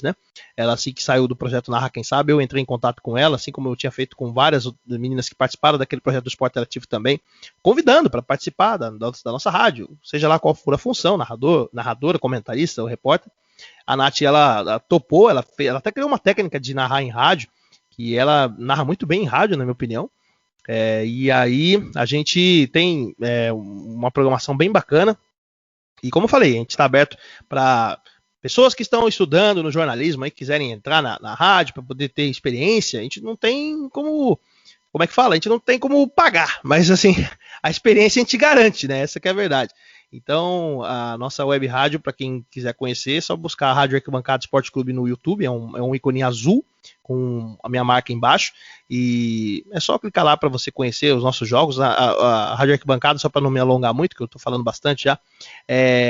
né? Ela, assim que saiu do projeto Narra Quem Sabe, eu entrei em contato com ela, assim como eu tinha feito com várias meninas que participaram daquele projeto do Esporte Interativo também, convidando para participar da nossa rádio, seja lá qual for a função, narradora, comentarista ou repórter. A Nath, ela topou, ela até criou uma técnica de narrar em rádio, que ela narra muito bem em rádio, na minha opinião. E aí a gente tem uma programação bem bacana. E como eu falei, a gente está aberto para pessoas que estão estudando no jornalismo, aí, que quiserem entrar na rádio para poder ter experiência. A gente não tem como é que fala? A gente não tem como pagar, mas assim, a experiência a gente garante, né? Essa que é a verdade. Então, a nossa web rádio, para quem quiser conhecer, é só buscar a Rádio Arquibancada Esporte Clube no YouTube, é um ícone azul com a minha marca embaixo, e é só clicar lá para você conhecer os nossos jogos. A Rádio Arquibancada, só para não me alongar muito, que eu estou falando bastante já,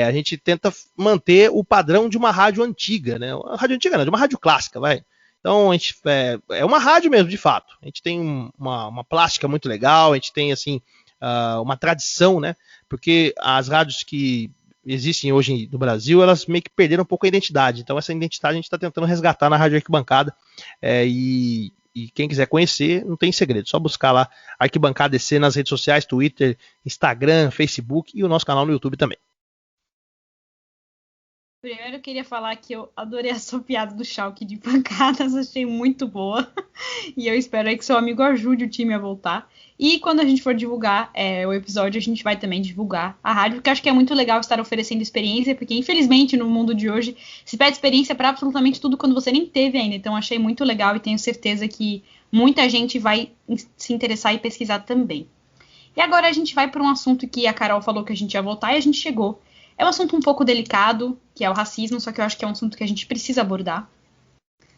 a gente tenta manter o padrão de uma rádio antiga, né? Uma rádio antiga não, de uma rádio clássica, vai. Então, a gente, é uma rádio mesmo, de fato. A gente tem uma plástica muito legal, a gente tem, assim, uma tradição, né? Porque as rádios que existem hoje no Brasil, elas meio que perderam um pouco a identidade. Então essa identidade a gente está tentando resgatar na Rádio Arquibancada. E quem quiser conhecer, não tem segredo. Só buscar lá Arquibancada EC nas redes sociais, Twitter, Instagram, Facebook e o nosso canal no YouTube também. Primeiro eu queria falar que eu adorei a sua piada do Schalke de pancadas, achei muito boa. E eu espero aí que seu amigo ajude o time a voltar. E quando a gente for divulgar o episódio, a gente vai também divulgar a rádio, porque eu acho que é muito legal estar oferecendo experiência, porque infelizmente no mundo de hoje se pede experiência para absolutamente tudo quando você nem teve ainda. Então achei muito legal e tenho certeza que muita gente vai se interessar e pesquisar também. E agora a gente vai para um assunto que a Carol falou que a gente ia voltar e a gente chegou. É um assunto um pouco delicado, que é o racismo, só que eu acho que é um assunto que a gente precisa abordar.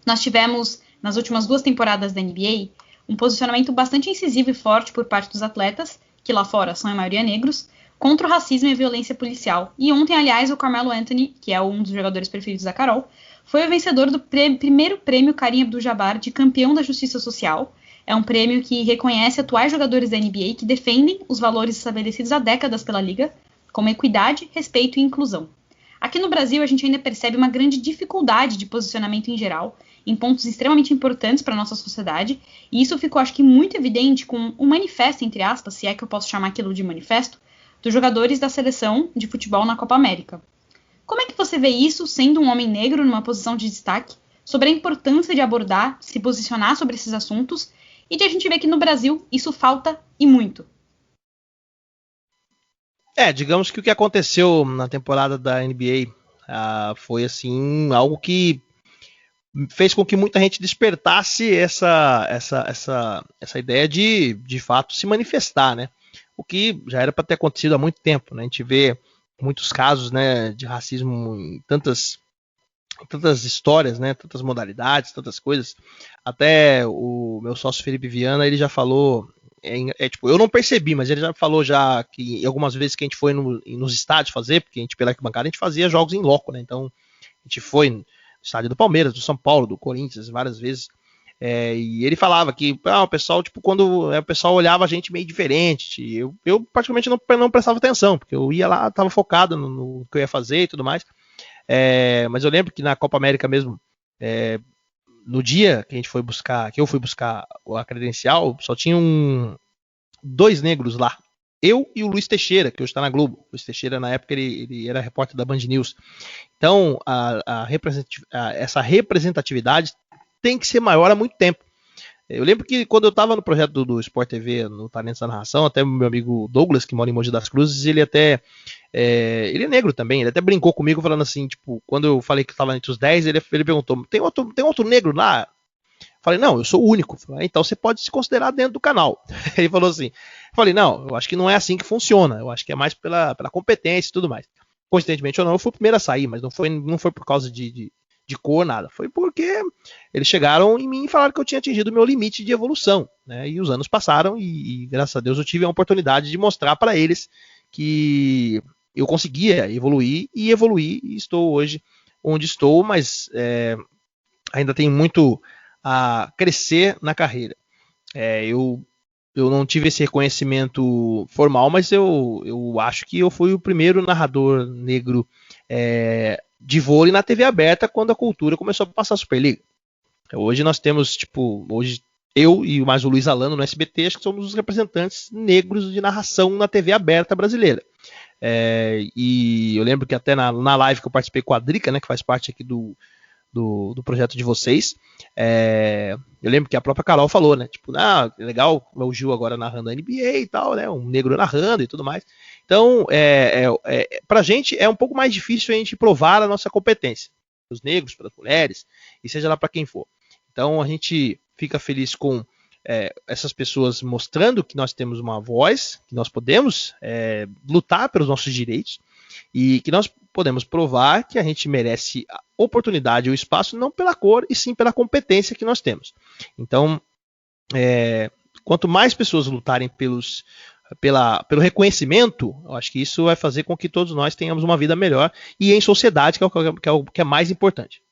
Nós tivemos, nas últimas 2 temporadas da NBA, um posicionamento bastante incisivo e forte por parte dos atletas, que lá fora são a maioria negros, contra o racismo e a violência policial. E ontem, aliás, o Carmelo Anthony, que é um dos jogadores preferidos da Carol, foi o vencedor do primeiro prêmio Kareem Abdul-Jabbar de campeão da Justiça Social, É um prêmio que reconhece atuais jogadores da NBA que defendem os valores estabelecidos há décadas pela liga, como equidade, respeito e inclusão. Aqui no Brasil, a gente ainda percebe uma grande dificuldade de posicionamento em geral, em pontos extremamente importantes para a nossa sociedade, e isso ficou, acho que, muito evidente com um manifesto, entre aspas, se é que eu posso chamar aquilo de manifesto, dos jogadores da seleção de futebol na Copa América. Como é que você vê isso, sendo um homem negro numa posição de destaque, sobre a importância de abordar, se posicionar sobre esses assuntos, e de a gente ver que no Brasil isso falta e muito? Digamos que o que aconteceu na temporada da NBA foi assim algo que fez com que muita gente despertasse essa ideia de fato se manifestar, né? O que já era para ter acontecido há muito tempo, né? A gente vê muitos casos, né, de racismo em tantas histórias, né? Tantas modalidades, tantas coisas. Até o meu sócio Felipe Viana, ele já falou, tipo, eu não percebi, mas ele já falou já que algumas vezes que a gente foi nos estádios fazer, porque a gente pela arquibancada a gente fazia jogos em loco, né? Então a gente foi no estádio do Palmeiras, do São Paulo, do Corinthians, várias vezes. E ele falava que o pessoal, tipo, quando o pessoal olhava a gente meio diferente, eu praticamente não prestava atenção, porque eu ia lá, estava focado no que eu ia fazer e tudo mais. Mas eu lembro que na Copa América mesmo, no dia que eu fui buscar a credencial, só tinham 2 negros lá. Eu e o Luiz Teixeira, que hoje está na Globo. O Luiz Teixeira, na época, ele era repórter da Band News. Então, essa representatividade tem que ser maior há muito tempo. Eu lembro que quando eu estava no projeto do Sport TV, no Talentos da Narração, até o meu amigo Douglas, que mora em Mogi das Cruzes, ele é negro também, ele até brincou comigo falando assim, tipo, quando eu falei que estava entre os 10, ele perguntou, tem outro negro lá? Falei, não, eu sou o único. Falei, então você pode se considerar dentro do canal. Ele falou assim, falei, não, eu acho que não é assim que funciona, eu acho que é mais pela competência e tudo mais. Coincidentemente ou não, eu fui o primeiro a sair, mas não foi por causa de cor, nada. Foi porque eles chegaram em mim e falaram que eu tinha atingido o meu limite de evolução, né? E os anos passaram e graças a Deus eu tive a oportunidade de mostrar para eles que eu conseguia evoluir e estou hoje onde estou, mas ainda tenho muito a crescer na carreira. Eu não tive esse reconhecimento formal, mas eu acho que eu fui o primeiro narrador negro de vôlei na TV aberta quando a Cultura começou a passar a Superliga. Hoje nós temos, hoje eu e mais o Luiz Alano no SBT, acho que somos os representantes negros de narração na TV aberta brasileira. E eu lembro que até na live que eu participei com a Drica, né, que faz parte aqui do projeto de vocês, eu lembro que a própria Carol falou, né, tipo, legal o Gil agora narrando a NBA e tal, né, um negro narrando e tudo mais. Então, pra gente é um pouco mais difícil a gente provar a nossa competência, os negros, para as mulheres, e seja lá para quem for. Então, a gente fica feliz com essas pessoas mostrando que nós temos uma voz, que nós podemos lutar pelos nossos direitos, e que nós podemos provar que a gente merece a oportunidade e o espaço não pela cor, e sim pela competência que nós temos. Então, quanto mais pessoas lutarem pelo reconhecimento, eu acho que isso vai fazer com que todos nós tenhamos uma vida melhor e em sociedade, que é o que é mais importante.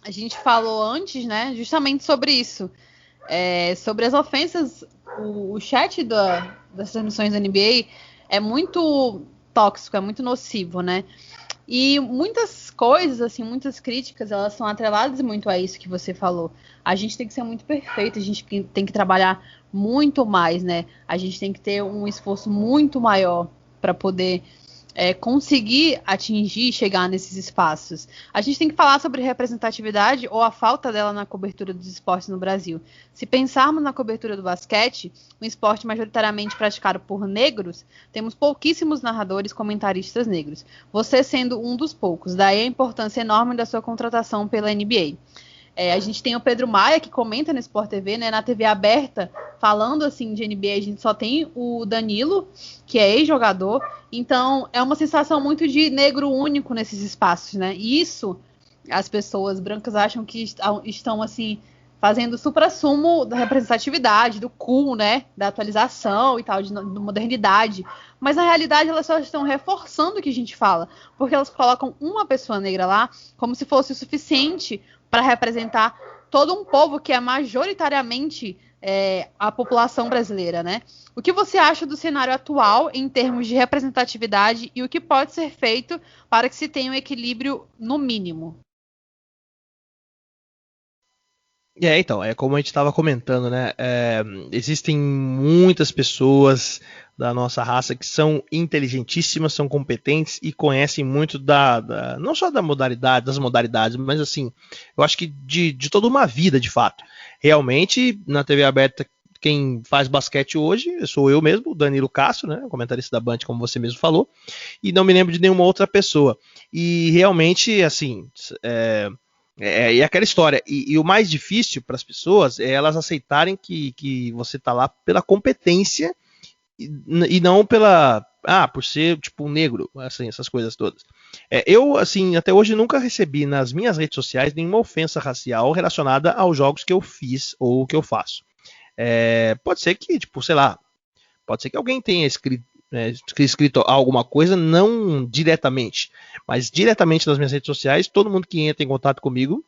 A gente falou antes, né, justamente sobre isso. Sobre as ofensas, o chat das transmissões da NBA é muito tóxico, é muito nocivo, né? E muitas coisas, assim, muitas críticas, elas são atreladas muito a isso que você falou. A gente tem que ser muito perfeito, a gente tem que trabalhar muito mais, né? A gente tem que ter um esforço muito maior para poder conseguir atingir e chegar nesses espaços. A gente tem que falar sobre representatividade ou a falta dela na cobertura dos esportes no Brasil. Se pensarmos na cobertura do basquete, um esporte majoritariamente praticado por negros, temos pouquíssimos narradores comentaristas negros. Você sendo um dos poucos, daí a importância enorme da sua contratação pela NBA. A gente tem o Pedro Maia, que comenta no Sport TV, né, na TV aberta, falando assim de NBA, a gente só tem o Danilo, que é ex-jogador, então é uma sensação muito de negro único nesses espaços, né, e isso as pessoas brancas acham que estão assim, fazendo o suprassumo da representatividade, do cool, né, da atualização e tal, de modernidade, mas na realidade elas só estão reforçando o que a gente fala, porque elas colocam uma pessoa negra lá como se fosse o suficiente para representar todo um povo que é majoritariamente a população brasileira, né? O que você acha do cenário atual em termos de representatividade e o que pode ser feito para que se tenha um equilíbrio no mínimo? Então, é como a gente estava comentando, né? Existem muitas pessoas da nossa raça que são inteligentíssimas, são competentes e conhecem muito não só das modalidades, mas assim, eu acho que de toda uma vida, de fato. Realmente, na TV aberta, quem faz basquete hoje sou eu mesmo, o Danilo Castro, né? Comentarista da Band, como você mesmo falou, e não me lembro de nenhuma outra pessoa. E realmente, assim, e aquela história. E o mais difícil para as pessoas é elas aceitarem que você está lá pela competência e não por ser tipo um negro, assim, essas coisas todas. Eu, assim, até hoje nunca recebi nas minhas redes sociais nenhuma ofensa racial relacionada aos jogos que eu fiz ou que eu faço. Pode ser que, tipo, sei lá, pode ser que alguém tenha escrito alguma coisa, não diretamente, mas diretamente nas minhas redes sociais, todo mundo que entra em contato comigo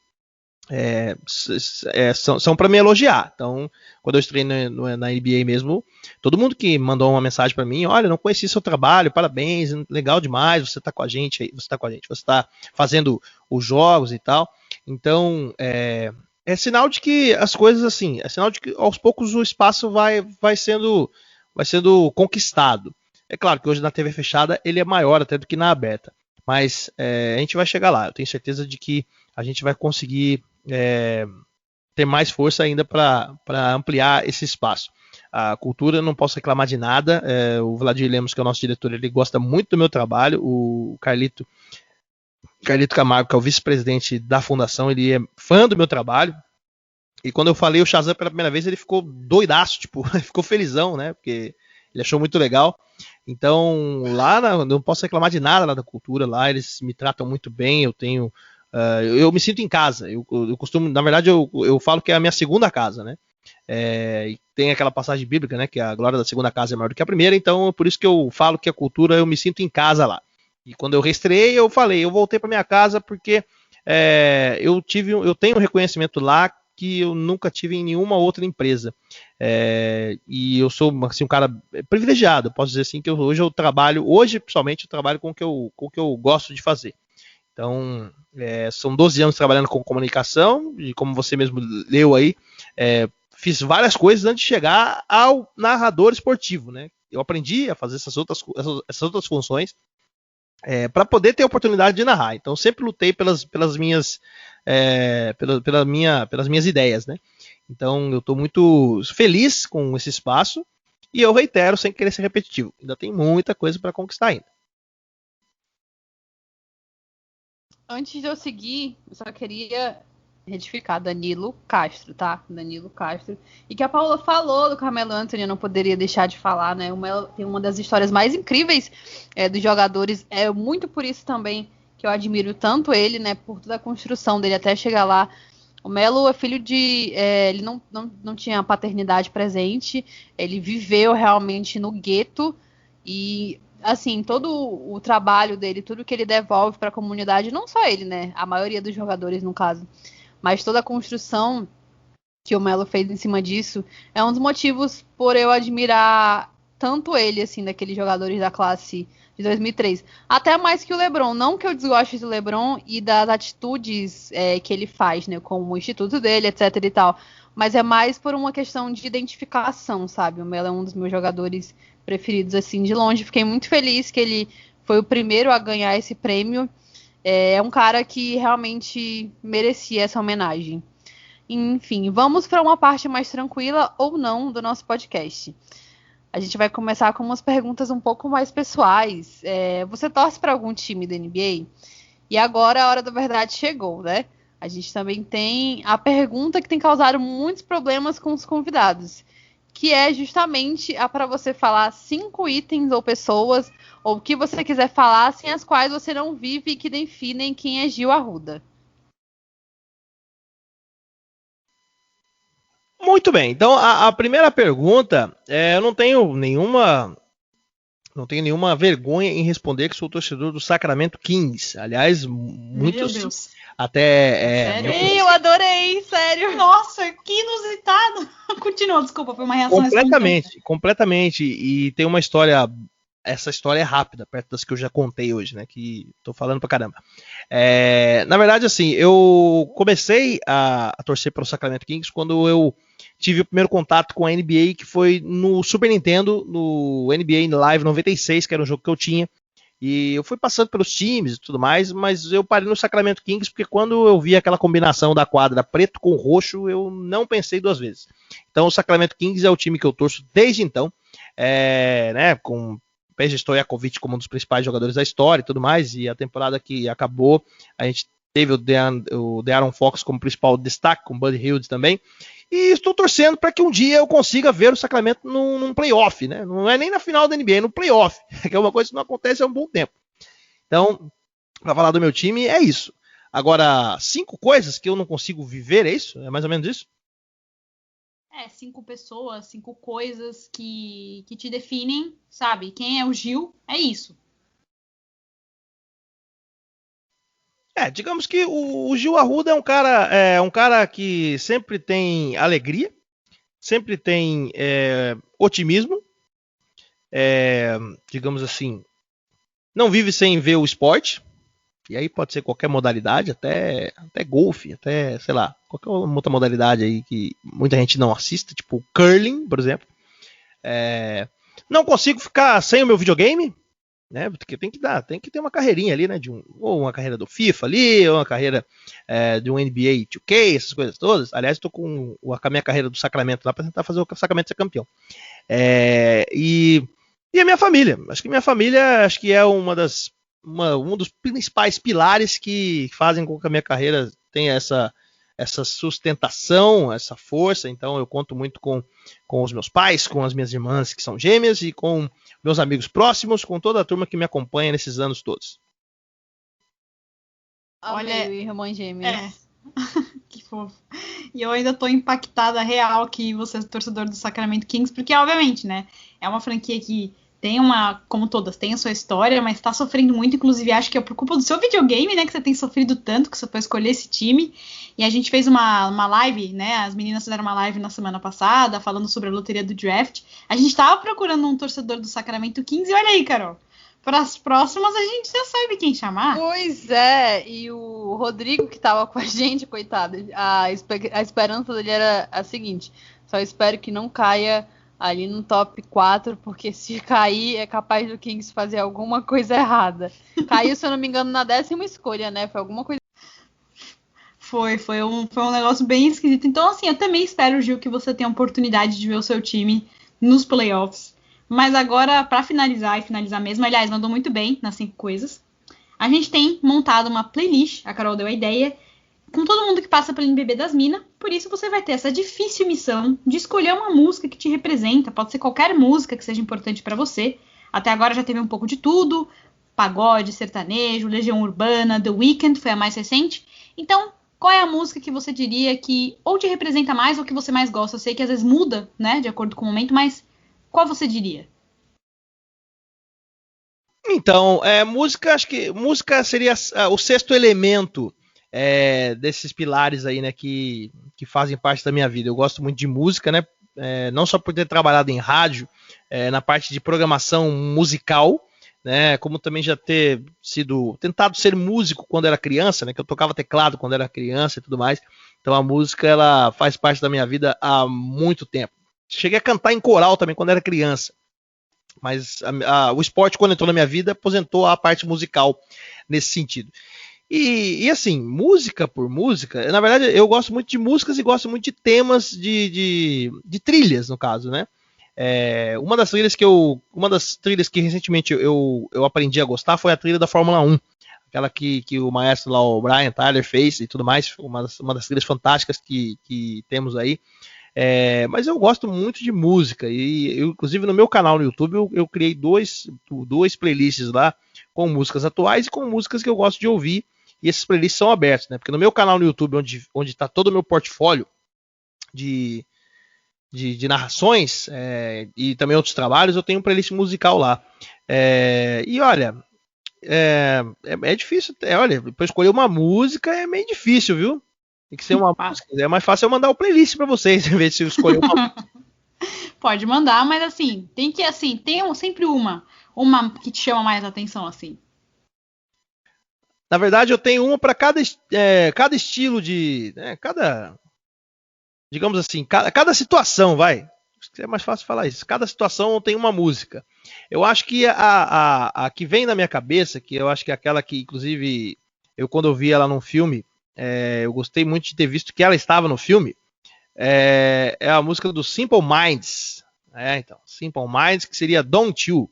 são para me elogiar. Então, quando eu estreiei na NBA mesmo, todo mundo que mandou uma mensagem para mim, olha, não conheci seu trabalho, parabéns, legal demais, você está com a gente, você está fazendo os jogos e tal. Então, é sinal de que as coisas assim, é sinal de que aos poucos o espaço vai sendo conquistado. É claro que hoje na TV fechada ele é maior até do que na aberta, mas a gente vai chegar lá. Eu tenho certeza de que a gente vai conseguir ter mais força ainda para ampliar esse espaço. A cultura, não posso reclamar de nada. O Vladir Lemos, que é o nosso diretor, ele gosta muito do meu trabalho. O Carlito Camargo, que é o vice-presidente da fundação, ele é fã do meu trabalho. E quando eu falei o Shazam pela primeira vez, ele ficou doidaço, tipo, ficou felizão, né? Porque ele achou muito legal. Então, lá não posso reclamar de nada lá da cultura, lá eles me tratam muito bem, eu me sinto em casa. Eu costumo, na verdade, eu falo que é a minha segunda casa, né? E tem aquela passagem bíblica, né? Que a glória da segunda casa é maior do que a primeira, então por isso que eu falo que a cultura, eu me sinto em casa lá. E quando eu reestreiei, eu falei, eu voltei para minha casa porque eu tenho um reconhecimento lá que eu nunca tive em nenhuma outra empresa. E eu sou assim, um cara privilegiado, posso dizer assim, que hoje principalmente eu trabalho com o que eu gosto de fazer. Então, são 12 anos trabalhando com comunicação, e como você mesmo leu aí, fiz várias coisas antes de chegar ao narrador esportivo, né? Eu aprendi a fazer essas outras funções para poder ter a oportunidade de narrar. Então, sempre lutei pelas minhas ideias, né? Então, eu estou muito feliz com esse espaço e eu reitero, sem querer ser repetitivo, ainda tem muita coisa para conquistar ainda. Antes de eu seguir, eu só queria retificar Danilo Castro, tá? Danilo Castro. E que a Paula falou do Carmelo Anthony, eu não poderia deixar de falar, né? Tem uma das histórias mais incríveis dos jogadores. É muito por isso também que eu admiro tanto ele, né? Por toda a construção dele até chegar lá. O Melo é filho de... ele não tinha paternidade presente. Ele viveu realmente no gueto. E, assim, todo o trabalho dele, tudo que ele devolve para a comunidade, não só ele, né? A maioria dos jogadores, no caso. Mas toda a construção que o Melo fez em cima disso é um dos motivos por eu admirar tanto ele, assim, daqueles jogadores da classe de 2003. Até mais que o LeBron. Não que eu desgoste do LeBron e das atitudes que ele faz, né? Como o instituto dele, etc e tal. Mas é mais por uma questão de identificação, sabe? O Melo é um dos meus jogadores preferidos, assim, de longe. Fiquei muito feliz que ele foi o primeiro a ganhar esse prêmio. É um cara que realmente merecia essa homenagem. Enfim, vamos para uma parte mais tranquila ou não do nosso podcast. A gente vai começar com umas perguntas um pouco mais pessoais. Você torce para algum time da NBA? E agora a hora da verdade chegou, né? A gente também tem a pergunta que tem causado muitos problemas com os convidados, que é justamente para você falar 5 itens ou pessoas, ou o que você quiser falar, sem as quais você não vive e que definem quem é Gil Arruda. Muito bem, então a primeira pergunta, eu não tenho nenhuma Não tenho nenhuma vergonha em responder que sou torcedor do Sacramento Kings. Aliás, muitos Meu Deus. até... Sério? Ei, eu adorei, sério. Nossa, que inusitado. Continua, desculpa, foi uma reação Completamente. E tem uma história... Essa história é rápida, perto das que eu já contei hoje, né? Que tô falando pra caramba. Na verdade, assim, eu comecei a torcer para o Sacramento Kings quando eu tive o primeiro contato com a NBA, que foi no Super Nintendo, no NBA Live 96, que era um jogo que eu tinha. E eu fui passando pelos times e tudo mais, mas eu parei no Sacramento Kings porque quando eu vi aquela combinação da quadra preto com roxo, eu não pensei duas vezes. Então o Sacramento Kings é o time que eu torço desde então, né, com Peja Stojakovic como um dos principais jogadores da história e tudo mais, e a temporada que acabou, a gente teve o De'Aaron Fox como principal destaque, com o Buddy Hield também, e estou torcendo para que um dia eu consiga ver o Sacramento num playoff, né? Não é nem na final da NBA, é no playoff, que é uma coisa que não acontece há um bom tempo. Então, para falar do meu time, é isso. Agora, 5 coisas que eu não consigo viver, é isso? É mais ou menos isso? 5 pessoas, 5 coisas que te definem, sabe? Quem é o Gil, é isso. Digamos que o Gil Arruda é um cara que sempre tem alegria, sempre tem otimismo, digamos assim, não vive sem ver o esporte, e aí pode ser qualquer modalidade, até golfe, até, sei lá, qualquer outra modalidade aí que muita gente não assista, tipo curling, por exemplo. Não consigo ficar sem o meu videogame, né? Porque tem que ter uma carreirinha ali, né? Ou uma carreira do FIFA ali, ou uma carreira de um NBA 2K, essas coisas todas. Aliás, estou com a minha carreira do Sacramento lá para tentar fazer o Sacramento ser campeão. E a minha família. Acho que minha família é um dos principais pilares que fazem com que a minha carreira tenha essa sustentação, essa força. Então eu conto muito com os meus pais, com as minhas irmãs que são gêmeas e com meus amigos próximos, com toda a turma que me acompanha nesses anos todos. Olha, irmãs gêmeas. Que fofo. E eu ainda tô impactada real que você é torcedor do Sacramento Kings, porque obviamente, né, é uma franquia que tem como todas, tem a sua história, mas tá sofrendo muito, inclusive acho que é por culpa do seu videogame, né, que você tem sofrido tanto, que você foi escolher esse time. E a gente fez uma live, né, as meninas fizeram uma live na semana passada, falando sobre a loteria do draft. A gente tava procurando um torcedor do Sacramento Kings, e olha aí, Carol, para as próximas a gente já sabe quem chamar. Pois é, e o Rodrigo que tava com a gente, coitado, a esperança dele era a seguinte: só espero que não caia ali no top 4, porque se cair é capaz do Kings fazer alguma coisa errada. Caiu, se eu não me engano, na 10ª escolha, né? Foi alguma coisa. Foi um negócio bem esquisito. Então, assim, eu também espero, Gil, que você tenha a oportunidade de ver o seu time nos playoffs. Mas agora, para finalizar mesmo, aliás, mandou muito bem nas 5 coisas, a gente tem montado uma playlist, a Carol deu a ideia, com todo mundo que passa pelo NBB das Minas. Por isso você vai ter essa difícil missão de escolher uma música que te representa. Pode ser qualquer música que seja importante para você. Até agora já teve um pouco de tudo: pagode, sertanejo, Legião Urbana, The Weeknd foi a mais recente. Então, qual é a música que você diria que ou te representa mais ou que você mais gosta? Eu sei que às vezes muda, né, de acordo com o momento, mas qual você diria? Então, música, acho que música seria o 6º elemento desses pilares aí, né, que fazem parte da minha vida. Eu gosto muito de música, né, não só por ter trabalhado em rádio, na parte de programação musical, né, como também já ter tentado ser músico quando era criança, né, que eu tocava teclado quando era criança e tudo mais. Então a música, ela faz parte da minha vida há muito tempo. Cheguei a cantar em coral também quando era criança, mas o esporte, quando entrou na minha vida, aposentou a parte musical nesse sentido. E assim, música por música, na verdade eu gosto muito de músicas e gosto muito de temas de trilhas, no caso, né? Uma das trilhas que recentemente eu aprendi a gostar foi a trilha da Fórmula 1, aquela que o maestro lá, o Brian Tyler, fez e tudo mais, uma das trilhas fantásticas que temos aí. Mas eu gosto muito de música e eu, inclusive no meu canal no YouTube eu criei dois playlists lá com músicas atuais e com músicas que eu gosto de ouvir. E esses playlists são abertos, né? Porque no meu canal no YouTube, onde está todo o meu portfólio de narrações e também outros trabalhos, eu tenho um playlist musical lá. E olha, é difícil. Olha, para escolher uma música é meio difícil, viu? Tem que ser uma música. É mais fácil eu mandar o playlist para vocês, em vez de eu escolher uma música. Pode mandar, mas assim, tem que sempre uma que te chama mais atenção, assim. Na verdade, eu tenho uma para cada estilo de. Digamos assim, cada situação, vai. Acho que é mais fácil falar isso. Cada situação tem uma música. Eu acho que a que vem na minha cabeça, que eu acho que é aquela que, inclusive, quando eu vi ela num filme, eu gostei muito de ter visto que ela estava no filme, é a música do Simple Minds. Então, Simple Minds, que seria Don't You.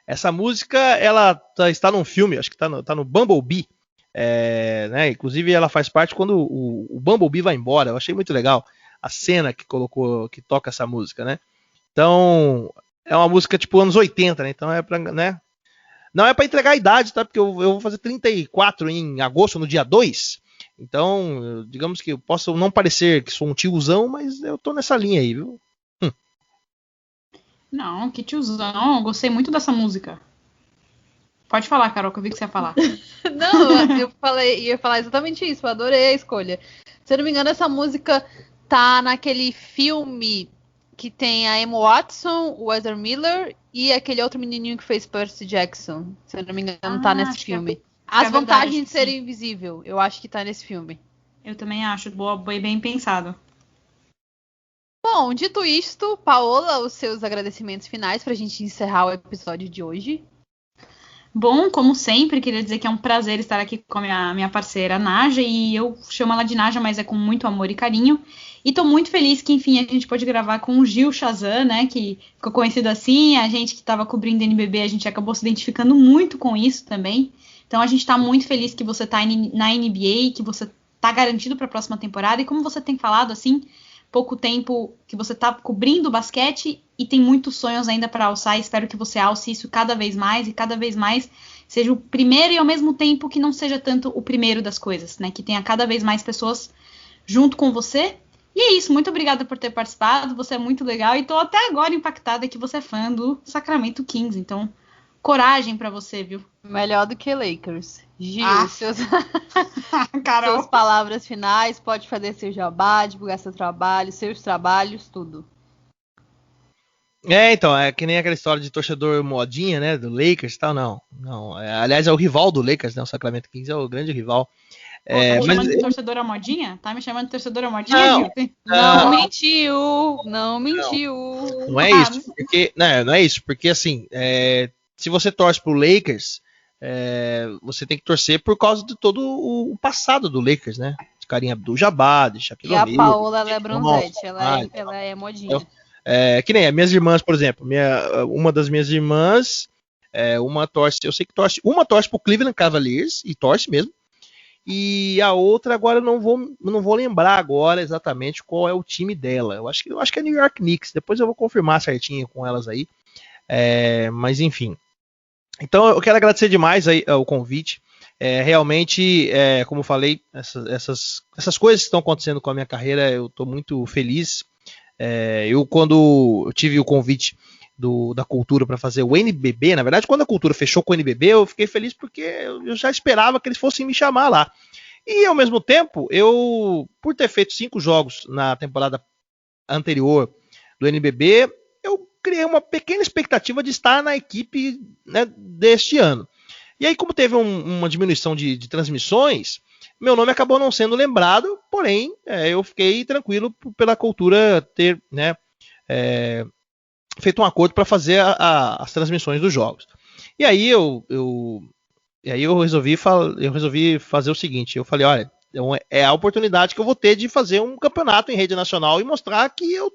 Essa música, ela está num filme, acho que está no Bumblebee. Inclusive, ela faz parte quando o Bumblebee vai embora. Eu achei muito legal a cena que toca essa música, né? Então, é uma música tipo anos 80, né? Então não é pra entregar a idade, tá? Porque eu vou fazer 34 em agosto, no dia 2. Então, digamos que eu posso não parecer que sou um tiozão, mas eu tô nessa linha aí, viu? Não, que tiozão. Eu gostei muito dessa música. Pode falar, Carol, que eu vi que você ia falar. Não, ia falar exatamente isso. Eu adorei a escolha. Se eu não me engano, essa música tá naquele filme que tem a Emma Watson, o Ezra Miller e aquele outro menininho que fez Percy Jackson. Se eu não me engano, tá nesse filme. As vantagens de ser invisível. Eu acho que tá nesse filme. Eu também acho. Boa, bem pensado. Bom, dito isto, Paola, os seus agradecimentos finais pra gente encerrar o episódio de hoje. Bom, como sempre, queria dizer que é um prazer estar aqui com a minha parceira Naja, e eu chamo ela de Naja, mas é com muito amor e carinho. E tô muito feliz que, enfim, a gente pôde gravar com o Gil Shazam, né, que ficou conhecido assim. A gente que estava cobrindo NBB, a gente acabou se identificando muito com isso também. Então a gente tá muito feliz que você tá na NBA, que você tá garantido para a próxima temporada. E como você tem falado, assim, pouco tempo que você tá cobrindo o basquete e tem muitos sonhos ainda para alçar. Espero que você alce isso cada vez mais e cada vez mais seja o primeiro e ao mesmo tempo que não seja tanto o primeiro das coisas, né? Que tenha cada vez mais pessoas junto com você. E é isso, muito obrigada por ter participado, você é muito legal e tô até agora impactada que você é fã do Sacramento Kings, então coragem pra você, viu? Melhor do que Lakers. Gil, seus palavras finais, pode fazer seu jabá, divulgar seu trabalho, seus trabalhos, tudo. Então, é que nem aquela história de torcedor modinha, né, do Lakers e tal, não. Aliás, é o rival do Lakers, né, o Sacramento Kings é o grande rival. Tá me chamando de torcedora modinha? Tá me chamando de torcedora modinha, Gil? Não mentiu. Não é isso, porque não é isso, porque assim, se você torce pro Lakers, você tem que torcer por causa de todo o passado do Lakers, né? De Kareem Abdul-Jabbar, de Shaquille O'Neal. E a Paola ela é bronzete, ela é modinha. Que nem as minhas irmãs, por exemplo, uma das minhas irmãs, uma torce pro Cleveland Cavaliers, e torce mesmo, e a outra agora eu não vou lembrar agora exatamente qual é o time dela. Eu acho que é New York Knicks, depois eu vou confirmar certinho com elas aí, mas enfim. Então eu quero agradecer demais aí, o convite. Realmente, como eu falei, essas coisas que estão acontecendo com a minha carreira, eu estou muito feliz. Quando eu tive o convite da Cultura para fazer o NBB, na verdade, quando a Cultura fechou com o NBB, eu fiquei feliz porque eu já esperava que eles fossem me chamar lá. E, ao mesmo tempo, por ter feito 5 jogos na temporada anterior do NBB, eu criei uma pequena expectativa de estar na equipe, né, deste ano. E aí, como teve uma diminuição de transmissões, meu nome acabou não sendo lembrado, porém, eu fiquei tranquilo pela Cultura ter, né, feito um acordo para fazer as transmissões dos jogos. E aí eu resolvi fazer o seguinte, eu falei, olha, é a oportunidade que eu vou ter de fazer um campeonato em rede nacional e mostrar que eu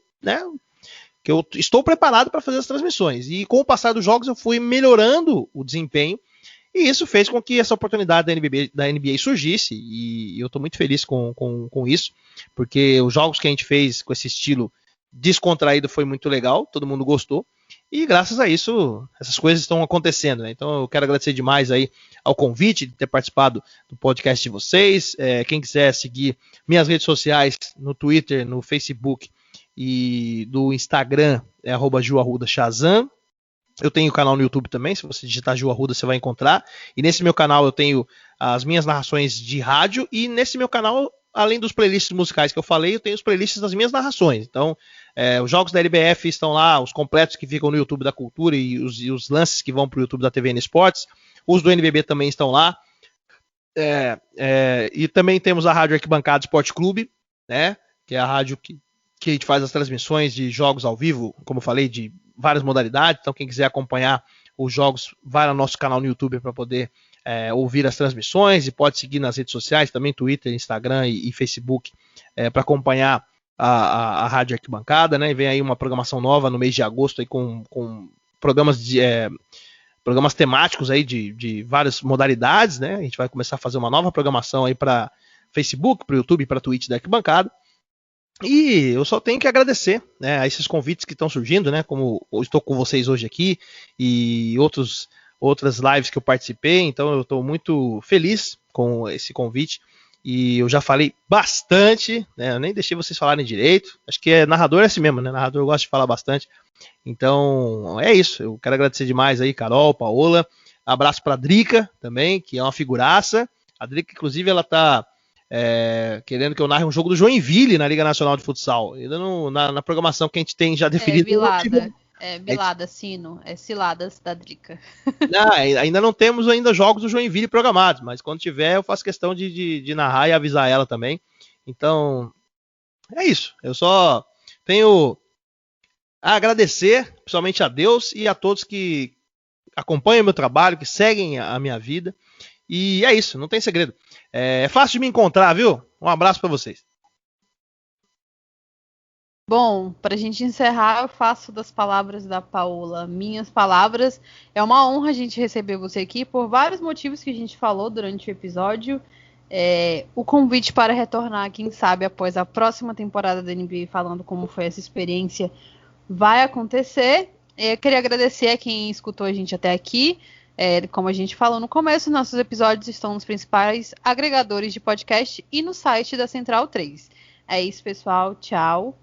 estou preparado para fazer as transmissões. E com o passar dos jogos eu fui melhorando o desempenho, e isso fez com que essa oportunidade da NBA surgisse, e eu estou muito feliz com isso, porque os jogos que a gente fez com esse estilo descontraído foi muito legal, todo mundo gostou, e graças a isso essas coisas estão acontecendo, né? Então eu quero agradecer demais aí ao convite de ter participado do podcast de vocês. Quem quiser seguir minhas redes sociais no Twitter, no Facebook e do Instagram é @JuArrudaShazam. Eu tenho canal no YouTube também, se você digitar Gil Arruda você vai encontrar. E nesse meu canal eu tenho as minhas narrações de rádio. E nesse meu canal, além dos playlists musicais que eu falei, eu tenho os playlists das minhas narrações. Então, os jogos da LBF estão lá, os completos que ficam no YouTube da Cultura e os lances que vão para o YouTube da TVN Esportes. Os do NBB também estão lá. E também temos a Rádio Arquibancada Esporte Clube, né? Que é a rádio que a gente faz as transmissões de jogos ao vivo, como eu falei, de várias modalidades. Então, quem quiser acompanhar os jogos, vai no nosso canal no YouTube para poder ouvir as transmissões, e pode seguir nas redes sociais, também Twitter, Instagram e Facebook, para acompanhar a Rádio Arquibancada, né? E vem aí uma programação nova no mês de agosto aí com programas temáticos aí de várias modalidades, né? A gente vai começar a fazer uma nova programação aí para Facebook, para YouTube, para Twitch da Arquibancada. E eu só tenho que agradecer, né, a esses convites que estão surgindo, né, como eu estou com vocês hoje aqui e outras lives que eu participei. Então eu estou muito feliz com esse convite e eu já falei bastante, né, eu nem deixei vocês falarem direito. Acho que narrador é assim mesmo, né, narrador gosta de falar bastante. Então é isso, eu quero agradecer demais aí, Carol, Paola, abraço para a Drica também, que é uma figuraça. A Drica, inclusive, ela tá querendo que eu narre um jogo do Joinville na Liga Nacional de Futsal. Ainda na programação que a gente tem já definido. Bilada, Sino. Ciladas da Drica. Ainda não temos jogos do Joinville programados, mas quando tiver eu faço questão de narrar e avisar ela também. Então, é isso. Eu só tenho a agradecer, principalmente a Deus e a todos que acompanham o meu trabalho, que seguem a minha vida. E é isso, não tem segredo. É fácil de me encontrar, viu? Um abraço para vocês. Bom, para a gente encerrar, eu faço das palavras da Paola minhas palavras. É uma honra a gente receber você aqui por vários motivos que a gente falou durante o episódio. O convite para retornar, quem sabe, após a próxima temporada da NBA, falando como foi essa experiência, vai acontecer. Eu queria agradecer a quem escutou a gente até aqui. Como a gente falou no começo, nossos episódios estão nos principais agregadores de podcast e no site da Central 3. É isso, pessoal. Tchau.